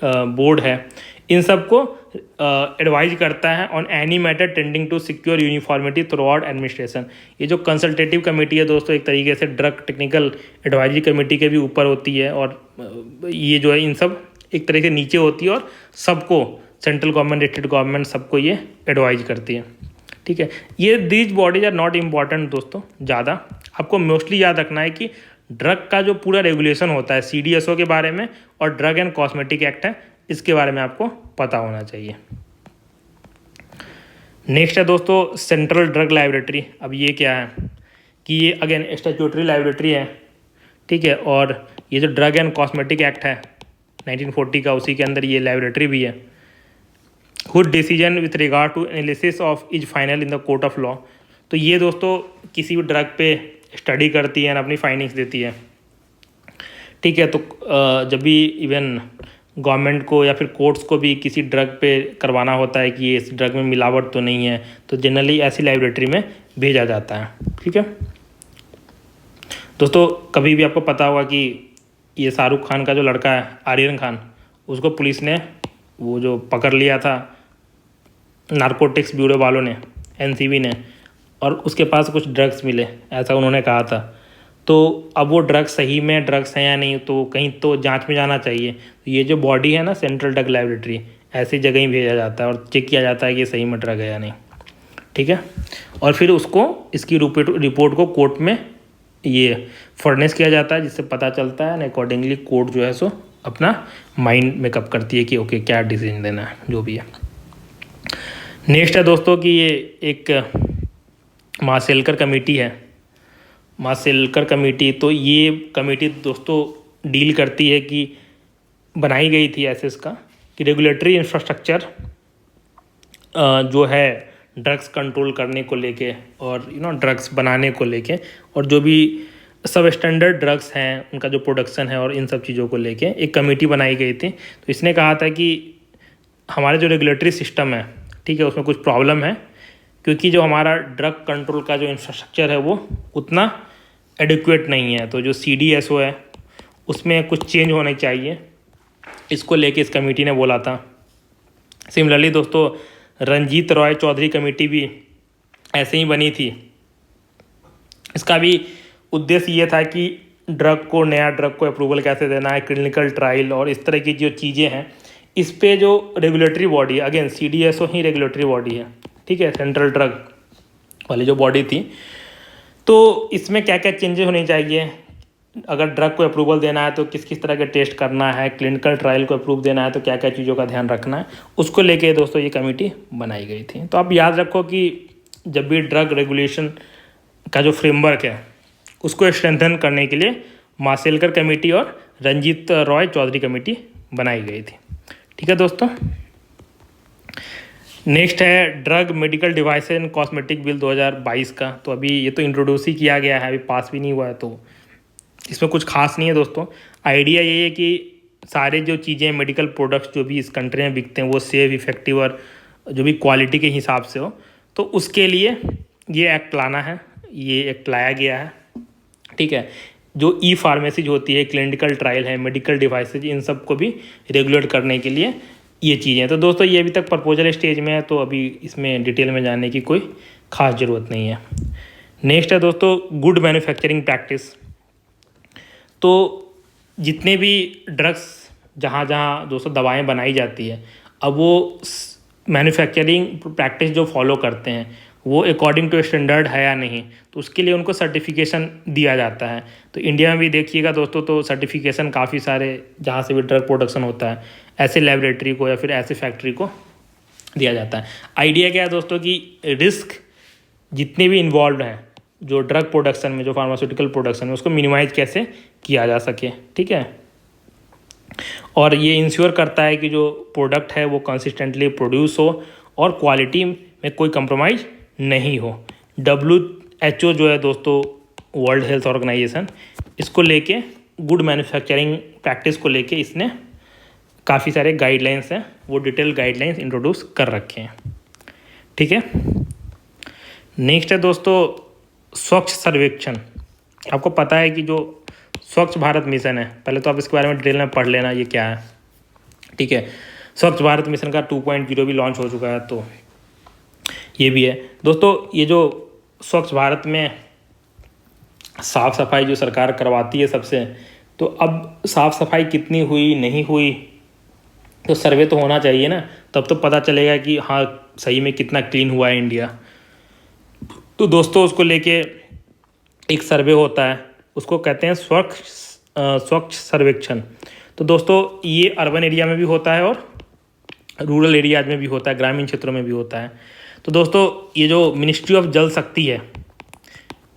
बोर्ड है, इन सबको एडवाइज करता है on any matter tending to secure uniformity throughout administration. ये जो कंसल्टेटिव कमेटी है दोस्तों एक तरीके से ड्रग टेक्निकल एडवाइजरी कमेटी के भी ऊपर होती है और ये जो है इन सब एक तरह से नीचे होती है और सबको सेंट्रल गवर्नमेंट, स्टेट गवर्नमेंट सबको ये एडवाइज करती है। ठीक है, ये these bodies are not important दोस्तों ज़्यादा, आपको मोस्टली याद रखना है कि ड्रग का जो पूरा रेगुलेशन होता है CDSO के बारे में और ड्रग एंड कॉस्मेटिक एक्ट है इसके बारे में आपको पता होना चाहिए। नेक्स्ट है दोस्तों सेंट्रल ड्रग लाइब्रेटरी। अब ये क्या है कि ये अगेन स्टैट्यूटरी लाइब्रेटरी है। ठीक है, और ये जो ड्रग एंड कॉस्मेटिक एक्ट है 1940 का, उसी के अंदर ये लाइब्रेटरी भी है। Whose decision with regard to analysis of is final in the court of law. तो ये दोस्तों किसी भी ड्रग पे स्टडी करती है और अपनी फाइंडिंग्स देती है। ठीक है, तो जब भी इवन गवर्नमेंट को या फिर कोर्ट्स को भी किसी ड्रग पे करवाना होता है कि ये इस ड्रग में मिलावट तो नहीं है, तो जनरली ऐसी लाइब्रेटरी में भेजा जाता है। ठीक है दोस्तों, कभी भी आपको पता होगा कि ये शाहरुख खान का जो लड़का है आर्यन खान, उसको पुलिस ने वो जो पकड़ लिया था नारकोटिक्स ब्यूरो वालों ने, NCB ने, और उसके पास कुछ ड्रग्स मिले ऐसा उन्होंने कहा था। तो अब वो ड्रग्स सही में ड्रग्स हैं या नहीं, तो कहीं तो जांच में जाना चाहिए। तो ये जो बॉडी है ना सेंट्रल ड्रग लाइब्रेटरी, ऐसी जगह ही भेजा जाता है और चेक किया जाता है कि ये सही में ड्रग है या नहीं। ठीक है, और फिर उसको इसकी रिपोर्ट को कोर्ट में ये फर्नेस किया जाता है, जिससे पता चलता है, अकॉर्डिंगली कोर्ट जो है सो अपना माइंड मेकअप करती है कि ओके क्या डिसीजन देना है, जो भी है। नेक्स्ट है दोस्तों कि ये एक माशेलकर कमेटी है। माशेलकर कमेटी, तो ये कमेटी दोस्तों डील करती है कि बनाई गई थी SS का कि रेगुलेटरी इंफ्रास्ट्रक्चर जो है ड्रग्स कंट्रोल करने को लेके और ड्रग्स बनाने को लेके और जो भी सब स्टैंडर्ड ड्रग्स हैं उनका जो प्रोडक्शन है और इन सब चीज़ों को लेके एक कमेटी बनाई गई थी। तो इसने कहा था कि हमारे जो रेगुलेटरी सिस्टम है, ठीक है, उसमें कुछ प्रॉब्लम है क्योंकि जो हमारा ड्रग कंट्रोल का जो इंफ्रास्ट्रक्चर है वो उतना एडिक्वेट नहीं है। तो जो CDSO है उसमें कुछ चेंज होने चाहिए, इसको लेके इस कमेटी ने बोला था। सिमिलरली दोस्तों रंजीत रॉय चौधरी कमेटी भी ऐसे ही बनी थी। इसका भी उद्देश्य ये था कि नया ड्रग को अप्रूवल कैसे देना है, क्लिनिकल ट्रायल और इस तरह की जो चीज़ें हैं, इस पे जो रेगुलेटरी बॉडी, अगेन CDSO ही रेगुलेटरी बॉडी है। ठीक है, सेंट्रल ड्रग वाली जो बॉडी थी, तो इसमें क्या क्या चेंजेस होने चाहिए, अगर ड्रग को अप्रूवल देना है तो किस किस तरह के टेस्ट करना है, क्लिनिकल ट्रायल को अप्रूव देना है तो क्या क्या चीज़ों का ध्यान रखना है, उसको लेके दोस्तों ये कमेटी बनाई गई थी। तो आप याद रखो कि जब भी ड्रग रेगुलेशन का जो फ्रेमवर्क है उसको स्ट्रेंथन करने के लिए माशेलकर कमेटी और रंजीत रॉय चौधरी कमेटी बनाई गई थी। ठीक है दोस्तों, नेक्स्ट है drug medical device and cosmetic bill 2022 का। तो अभी ये तो इंट्रोड्यूस ही किया गया है, अभी पास भी नहीं हुआ है, तो इसमें कुछ खास नहीं है दोस्तों। आइडिया ये है कि सारे जो चीज़ें मेडिकल प्रोडक्ट्स जो भी इस कंट्री में बिकते हैं वो सेफ, इफेक्टिव और जो भी क्वालिटी के हिसाब से हो, तो उसके लिए ये एक्ट लाना है, ये एक्ट लाया गया है। ठीक है, जो ई फार्मेसी होती है, क्लिनिकल ट्रायल है, मेडिकल डिवाइसेज, इन सब को भी रेगुलेट करने के लिए ये चीज़ें। तो दोस्तों ये अभी तक प्रपोजल स्टेज में है, तो अभी इसमें डिटेल में जाने की कोई खास ज़रूरत नहीं है। नेक्स्ट है दोस्तों गुड मैन्युफैक्चरिंग प्रैक्टिस। तो जितने भी ड्रग्स जहाँ जहाँ दोस्तों दवाएं बनाई जाती है, अब वो मैन्युफैक्चरिंग प्रैक्टिस जो फॉलो करते हैं वो अकॉर्डिंग टू स्टैंडर्ड है या नहीं, तो उसके लिए उनको सर्टिफिकेशन दिया जाता है। तो इंडिया में भी देखिएगा दोस्तों, तो सर्टिफिकेशन काफ़ी सारे जहाँ से भी ड्रग प्रोडक्शन होता है ऐसे लेबोरेटरी को या फिर ऐसे फैक्ट्री को दिया जाता है। आइडिया क्या है दोस्तों कि रिस्क जितने भी इन्वॉल्व हैं जो ड्रग प्रोडक्शन में, जो फार्मास्यूटिकल प्रोडक्शन में, उसको मिनिमाइज कैसे किया जा सके। ठीक है, और ये इंश्योर करता है कि जो प्रोडक्ट है वो कंसिस्टेंटली प्रोड्यूस हो और क्वालिटी में कोई कंप्रोमाइज़ नहीं हो। WHO जो है दोस्तों, वर्ल्ड हेल्थ ऑर्गेनाइजेशन, इसको लेके गुड मैन्युफैक्चरिंग प्रैक्टिस को लेके इसने काफ़ी सारे गाइडलाइंस हैं, वो डिटेल गाइडलाइंस इंट्रोड्यूस कर रखे हैं। ठीक है, नेक्स्ट है दोस्तों स्वच्छ सर्वेक्षण। आपको पता है कि जो स्वच्छ भारत मिशन है, पहले तो आप इसके बारे में डिटेल में पढ़ लेना ये क्या है। ठीक है, स्वच्छ भारत मिशन का 2.0 भी लॉन्च हो चुका है, तो ये भी है दोस्तों। ये जो स्वच्छ भारत में साफ़ सफाई जो सरकार करवाती है सबसे, तो अब साफ़ सफाई कितनी हुई नहीं हुई, तो सर्वे तो होना चाहिए ना, तब तो पता चलेगा कि हाँ सही में कितना क्लीन हुआ है इंडिया। तो दोस्तों उसको लेके एक सर्वे होता है, उसको कहते हैं स्वच्छ सर्वेक्षण। तो दोस्तों ये अर्बन एरिया में भी होता है और रूरल एरियाज में भी होता है, ग्रामीण क्षेत्रों में भी होता है। तो दोस्तों ये जो मिनिस्ट्री ऑफ जल शक्ति है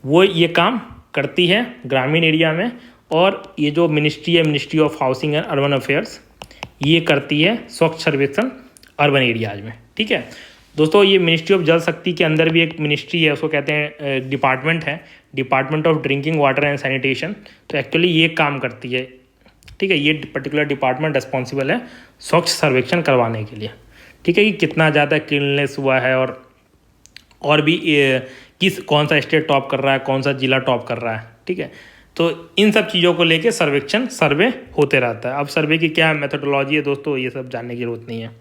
वो ये काम करती है ग्रामीण एरिया में, और ये जो मिनिस्ट्री है, ministry of housing and urban affairs, ये करती है स्वच्छ सर्वेक्षण अर्बन एरियाज में। ठीक है दोस्तों, ये मिनिस्ट्री ऑफ जल शक्ति के अंदर भी एक मिनिस्ट्री है, उसको कहते हैं डिपार्टमेंट है, department of drinking water and sanitation. तो एक्चुअली ये काम करती है। ठीक है, ये पर्टिकुलर डिपार्टमेंट रिस्पॉन्सिबल है स्वच्छ सर्वेक्षण करवाने के लिए। ठीक है, कि कितना ज़्यादा क्लीननेस हुआ है और भी कौन सा स्टेट टॉप कर रहा है, कौन सा जिला टॉप कर रहा है। ठीक है, तो इन सब चीज़ों को लेके सर्वे होते रहता है। अब सर्वे की क्या मेथोडोलॉजी है दोस्तों, ये सब जानने की जरूरत नहीं है।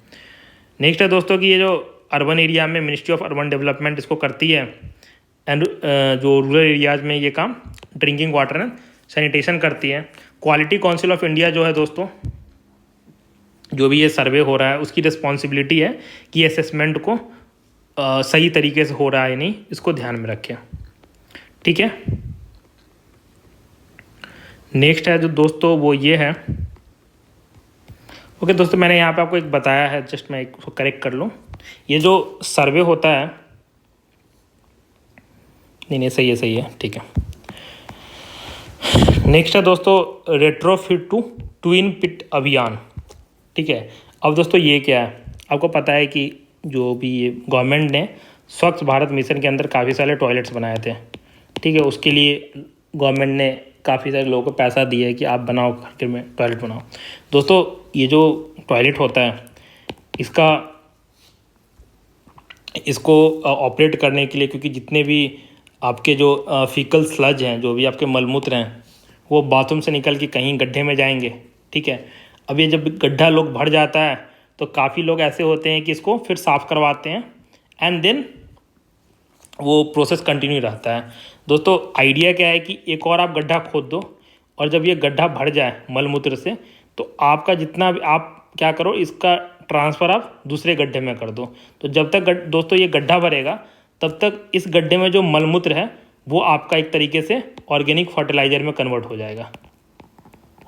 नेक्स्ट है दोस्तों कि ये जो अर्बन एरिया में मिनिस्ट्री ऑफ अर्बन डेवलपमेंट इसको करती है, एंड जो रूरल एरियाज में ये काम ड्रिंकिंग वाटर एंड सैनिटेशन करती है। क्वालिटी काउंसिल ऑफ इंडिया जो है दोस्तों, जो भी ये सर्वे हो रहा है उसकी रिस्पॉन्सिबिलिटी है कि असेसमेंट को सही तरीके से हो रहा है नहीं, इसको ध्यान में रखें। ठीक है, नेक्स्ट है जो दोस्तों वो ये है। ओके दोस्तों, मैंने यहाँ पे आपको एक बताया है, जस्ट मैं इसको करेक्ट कर लूँ। ये जो सर्वे होता है, नहीं सही है। ठीक है, नेक्स्ट है दोस्तों रेट्रोफिट टू ट्विन पिट अभियान। ठीक है, अब दोस्तों ये क्या है, आपको पता है कि जो भी ये गवर्नमेंट ने स्वच्छ भारत मिशन के अंदर काफ़ी सारे टॉयलेट्स बनाए थे। ठीक है, उसके लिए गवर्नमेंट ने काफ़ी सारे लोगों को पैसा दिया है कि आप बनाओ, घर में टॉयलेट बनाओ। दोस्तों ये जो टॉयलेट होता है इसको ऑपरेट करने के लिए, क्योंकि जितने भी आपके जो फीकल स्लज हैं, जो भी आपके मलमूत्र हैं, वो बाथरूम से निकल के कहीं गड्ढे में जाएंगे। ठीक है, अब ये जब गड्ढा लोग भर जाता है तो काफ़ी लोग ऐसे होते हैं कि इसको फिर साफ़ करवाते हैं, एंड देन वो प्रोसेस कंटिन्यू रहता है। दोस्तों आइडिया क्या है कि एक और आप गड्ढा खोद दो, और जब ये गड्ढा भर जाए मलमूत्र से, तो आपका जितना भी आप क्या करो, इसका ट्रांसफ़र आप दूसरे गड्ढे में कर दो। तो जब तक दोस्तों ये गड्ढा भरेगा, तब तक इस गड्ढे में जो मलमूत्र है वो आपका एक तरीके से ऑर्गेनिक फर्टिलाइज़र में कन्वर्ट हो जाएगा,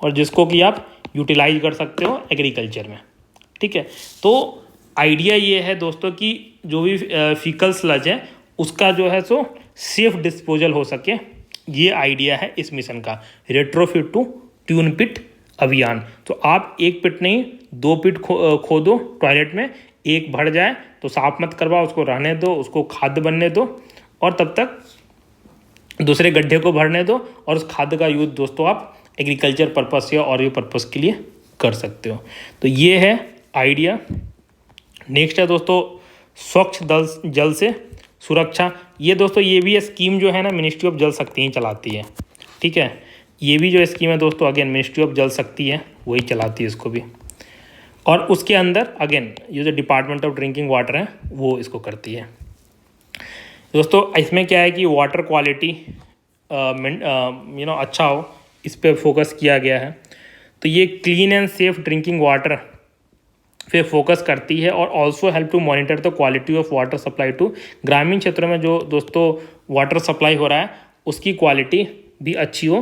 और जिसको कि आप यूटिलाइज कर सकते हो एग्रीकल्चर में। ठीक है, तो आइडिया ये है दोस्तों कि जो भी फीकल स्लज है उसका जो है सो सेफ डिस्पोजल हो सके। ये आइडिया है इस मिशन का, रेट्रोफिट टू ट्यून पिट अभियान। तो आप एक पिट नहीं 2 पिट खोदो टॉयलेट में, एक भर जाए तो साफ मत करवाओ, उसको रहने दो, उसको खाद बनने दो और तब तक दूसरे गड्ढे को भरने दो और उस खाद का यूज़ दोस्तों आप एग्रीकल्चर पर्पस या और भी पर्पस के लिए कर सकते हो। तो ये है आइडिया। नेक्स्ट है दोस्तों स्वच्छ जल से सुरक्षा। ये दोस्तों ये भी स्कीम जो है ना मिनिस्ट्री ऑफ जल शक्ति ही चलाती है, ठीक है। ये भी जो स्कीम है दोस्तों अगेन मिनिस्ट्री ऑफ जल शक्ति है वही चलाती है इसको भी, और उसके अंदर अगेन ये जो डिपार्टमेंट ऑफ ड्रिंकिंग वाटर है वो इसको करती है। दोस्तों इसमें क्या है कि वाटर क्वालिटी अच्छा हो, इस पर फोकस किया गया है। तो ये clean and safe drinking water पे फोकस करती है और also help to monitor the quality of water supply to. ग्रामीण क्षेत्रों में जो दोस्तों वाटर सप्लाई हो रहा है उसकी क्वालिटी भी अच्छी हो,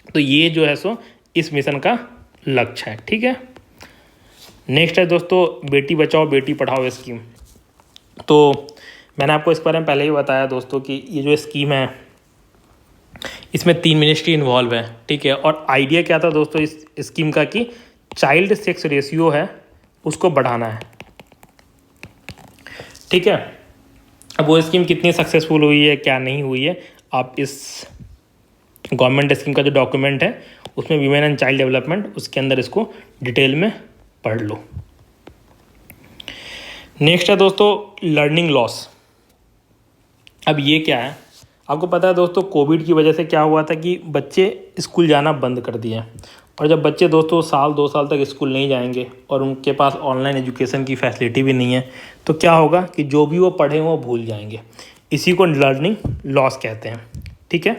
तो ये जो है सो इस मिशन का लक्ष्य है, ठीक है। नेक्स्ट है दोस्तों बेटी बचाओ बेटी पढ़ाओ स्कीम। तो मैंने आपको इस बारे में पहले ही बताया दोस्तों कि ये जो स्कीम है इसमें 3 मिनिस्ट्री इन्वॉल्व है, ठीक है। और आइडिया क्या था दोस्तों इस स्कीम का कि चाइल्ड सेक्स रेशियो है उसको बढ़ाना है, ठीक है। अब वो स्कीम कितनी सक्सेसफुल हुई है क्या नहीं हुई है, आप इस गवर्नमेंट स्कीम का जो डॉक्यूमेंट है उसमें वीमेन एंड चाइल्ड डेवलपमेंट उसके अंदर इसको डिटेल में पढ़ लो। नेक्स्ट है दोस्तों लर्निंग लॉस। अब ये क्या है, आपको पता है दोस्तों कोविड की वजह से क्या हुआ था कि बच्चे स्कूल जाना बंद कर दिए, और जब बच्चे दोस्तों 1-2 साल तक स्कूल नहीं जाएंगे और उनके पास ऑनलाइन एजुकेशन की फैसिलिटी भी नहीं है तो क्या होगा कि जो भी वो पढ़े वो भूल जाएंगे। इसी को लर्निंग लॉस कहते हैं, ठीक है।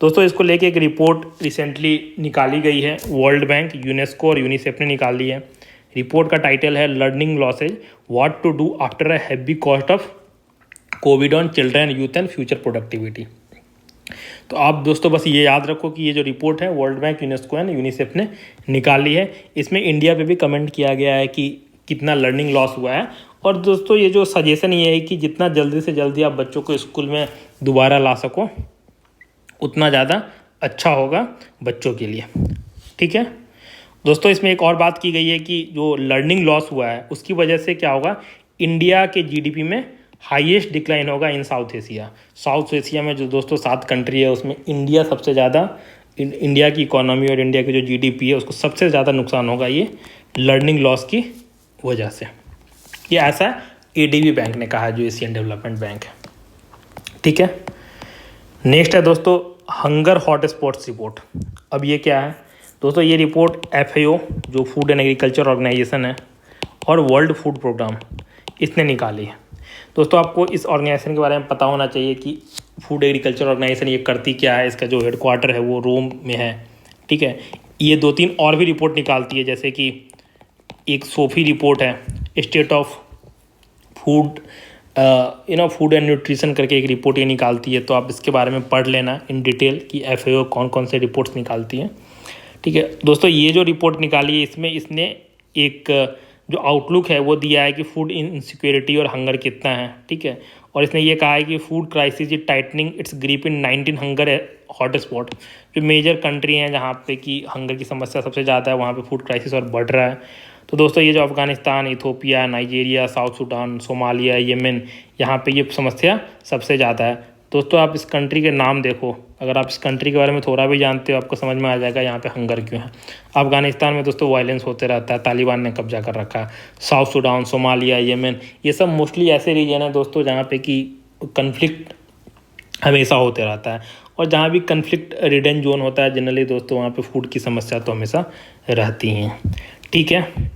दोस्तों इसको लेके एक रिपोर्ट रिसेंटली निकाली गई है, वर्ल्ड बैंक, यूनेस्को और यूनिसेफ ने निकाली है। रिपोर्ट का टाइटल है learning losses what to do after a heavy cost of Covid on children youth and future productivity. तो आप दोस्तों बस ये याद रखो कि ये जो रिपोर्ट है world bank, UNESCO and UNICEF ने निकाली है, इसमें इंडिया पे भी कमेंट किया गया है कि कितना लर्निंग लॉस हुआ है। और दोस्तों ये जो सजेशन ये है कि जितना जल्दी से जल्दी आप बच्चों को स्कूल में दोबारा ला सको उतना ज़्यादा अच्छा होगा बच्चों के लिए, ठीक है। दोस्तों इसमें एक और बात की गई है कि जो लर्निंग लॉस हुआ है उसकी वजह से क्या होगा, इंडिया के जीडीपी में हाईएस्ट डिक्लाइन होगा इन साउथ एशिया। साउथ एशिया में जो दोस्तों 7 कंट्री है उसमें इंडिया सबसे ज़्यादा, इंडिया की इकोनॉमी और इंडिया की जो जीडीपी है उसको सबसे ज़्यादा नुकसान होगा ये लर्निंग लॉस की वजह से। ये ऐसा एडीबी बैंक ने कहा है जो एशियन डेवलपमेंट बैंक है, ठीक है। नेक्स्ट है दोस्तों हंगर हॉट स्पॉट्स रिपोर्ट। अब ये क्या है दोस्तों, ये रिपोर्ट FAO जो फूड एंड एग्रीकल्चर ऑर्गेनाइजेशन है और वर्ल्ड फूड प्रोग्राम इसने निकाली है। दोस्तों आपको इस ऑर्गेनाइजेशन के बारे में पता होना चाहिए कि फूड एग्रीकल्चर ऑर्गेनाइजेशन ये करती क्या है, इसका जो हेडक्वार्टर है वो रोम में है, ठीक है। ये 2-3 और भी रिपोर्ट निकालती है, जैसे कि एक सोफी रिपोर्ट है state of food food and nutrition करके एक रिपोर्ट ये निकालती है। तो आप इसके बारे में पढ़ लेना इन डिटेल कि FAO कौन कौन से रिपोर्ट्स निकालती है, ठीक है। दोस्तों ये जो रिपोर्ट निकाली है इसमें इसने एक जो आउटलुक है वो दिया है कि फूड इनसिक्योरिटी और हंगर कितना है, ठीक है। और इसने ये कहा है कि food crisis is tightening it's grip in 19 hunger hot spot. जो मेजर कंट्री हैं जहाँ पे कि हंगर की समस्या सबसे ज़्यादा है वहाँ पे फूड क्राइसिस और बढ़ रहा है। तो दोस्तों ये जो Afghanistan, Ethiopia, Nigeria, south Sudan, Somalia, Yemen, यहाँ पे ये समस्या सबसे ज़्यादा है। दोस्तों आप इस कंट्री के नाम देखो, अगर आप इस कंट्री के बारे में थोड़ा भी जानते हो आपको समझ में आ जाएगा यहाँ पे हंगर क्यों है। अफगानिस्तान में दोस्तों वायलेंस होते रहता है, तालिबान ने कब्जा कर रखा है। साउथ सूडान, सोमालिया, येमेन, ये सब मोस्टली ऐसे रीजन है दोस्तों जहाँ पे कि कन्फ्लिक्ट हमेशा होते रहता है, और जहाँ भी कन्फ्लिक्ट रिडन जोन होता है जनरली दोस्तों वहाँ पे फूड की समस्या तो हमेशा रहती हैं, ठीक है।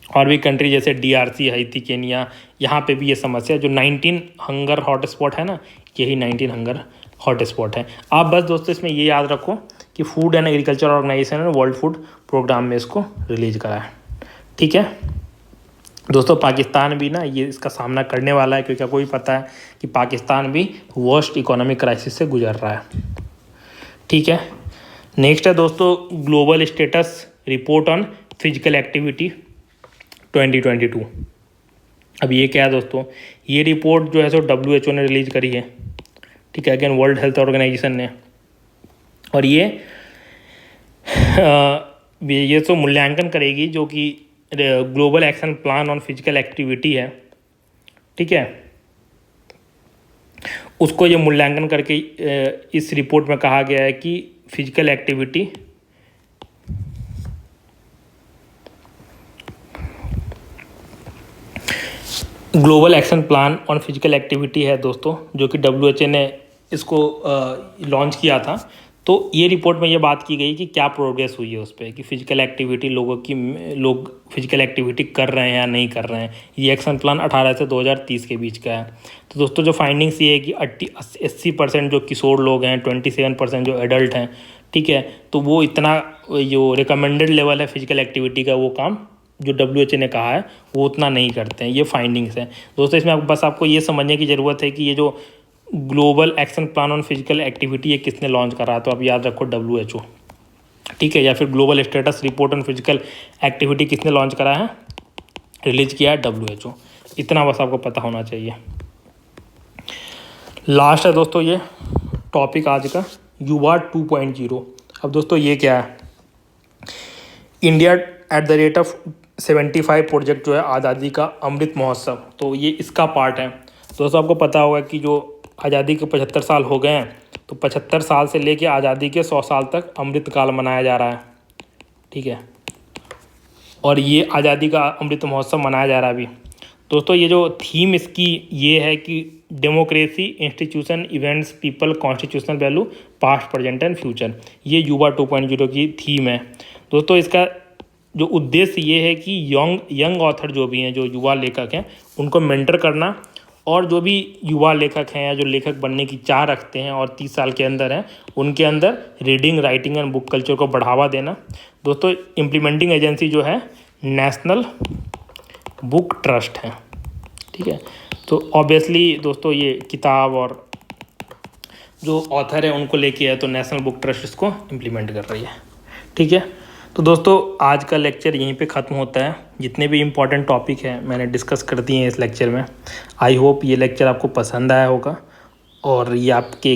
और भी कंट्री जैसे DRC, हैती, केनिया, यहाँ पे भी ये समस्या जो 19 हंगर हॉट स्पॉट है ना, यही 19 हंगर हॉट स्पॉट है। आप बस दोस्तों इसमें ये याद रखो कि फूड एंड एग्रीकल्चर ऑर्गेनाइजेशन ने वर्ल्ड फूड प्रोग्राम में इसको रिलीज करा है, ठीक है। दोस्तों पाकिस्तान भी ना ये इसका सामना करने वाला है, क्योंकि आपको भी पता है कि पाकिस्तान भी वर्स्ट इकोनॉमिक क्राइसिस से गुजर रहा है, ठीक है। नेक्स्ट है दोस्तों global status report on physical activity 2022। अब ये क्या है दोस्तों, ये रिपोर्ट जो है सो WHO ने रिलीज करी है, ठीक है, अगेन वर्ल्ड हेल्थ ऑर्गेनाइजेशन ने। और ये तो मूल्यांकन करेगी जो कि global action plan on physical activity है ठीक है, उसको ये मूल्यांकन करके इस रिपोर्ट में कहा गया है कि physical activity global action plan on physical activity है दोस्तों, जो कि WHO ने इसको लॉन्च किया था। तो ये रिपोर्ट में ये बात की गई कि क्या प्रोग्रेस हुई है उस पर, कि फिजिकल एक्टिविटी लोग फिजिकल एक्टिविटी कर रहे हैं या नहीं कर रहे हैं। ये एक्शन प्लान 18 से 2030 के बीच का है। तो दोस्तों जो फाइंडिंग्स ये है कि 80% जो किशोर लोग हैं, 27% जो एडल्ट हैं, ठीक है, तो वो इतना जो रिकमेंडेड लेवल है फिजिकल एक्टिविटी का, वो काम जो WHO ने कहा है वो उतना नहीं करते हैं। ये फाइंडिंग्स हैं दोस्तों। इसमें बस आपको ये समझने की ज़रूरत है कि ये जो global action plan on physical activity ये किसने लॉन्च करा, तो आप याद रखो WHO, ठीक है, या फिर global status report on physical activity किसने लॉन्च करा है, रिलीज किया है WHO। इतना बस आपको पता होना चाहिए। लास्ट है दोस्तों ये टॉपिक आज का, युवा 2.0। अब दोस्तों ये क्या है, India at the rate of 75 project जो है आज़ादी का अमृत महोत्सव, तो ये इसका पार्ट है। दोस्तों आपको पता होगा कि जो आज़ादी के 75 साल हो गए हैं, तो 75 साल से लेके आज़ादी के 100 साल तक अमृत काल मनाया जा रहा है, ठीक है, और ये आज़ादी का अमृत महोत्सव मनाया जा रहा है अभी। दोस्तों ये जो थीम इसकी ये है कि democracy, institution, events, people, constitutional value, past, present and future, ये युवा 2.0 की थीम है। दोस्तों इसका जो उद्देश्य ये है कि यंग ऑथर जो भी हैं, जो युवा लेखक हैं, उनको मेंटर करना, और जो भी युवा लेखक हैं या जो लेखक बनने की चाह रखते हैं और 30 साल के अंदर हैं, उनके अंदर reading, writing and book culture को बढ़ावा देना। दोस्तों इम्प्लीमेंटिंग एजेंसी जो है नेशनल बुक ट्रस्ट है, ठीक है। तो ऑब्वियसली दोस्तों ये किताब और जो ऑथर है उनको लेके है, तो नेशनल बुक ट्रस्ट इसको इम्प्लीमेंट कर रही है, ठीक है। तो दोस्तों आज का लेक्चर यहीं पे ख़त्म होता है। जितने भी इम्पॉर्टेंट टॉपिक हैं मैंने डिस्कस कर दिए हैं इस लेक्चर में। आई होप ये लेक्चर आपको पसंद आया होगा और ये आपके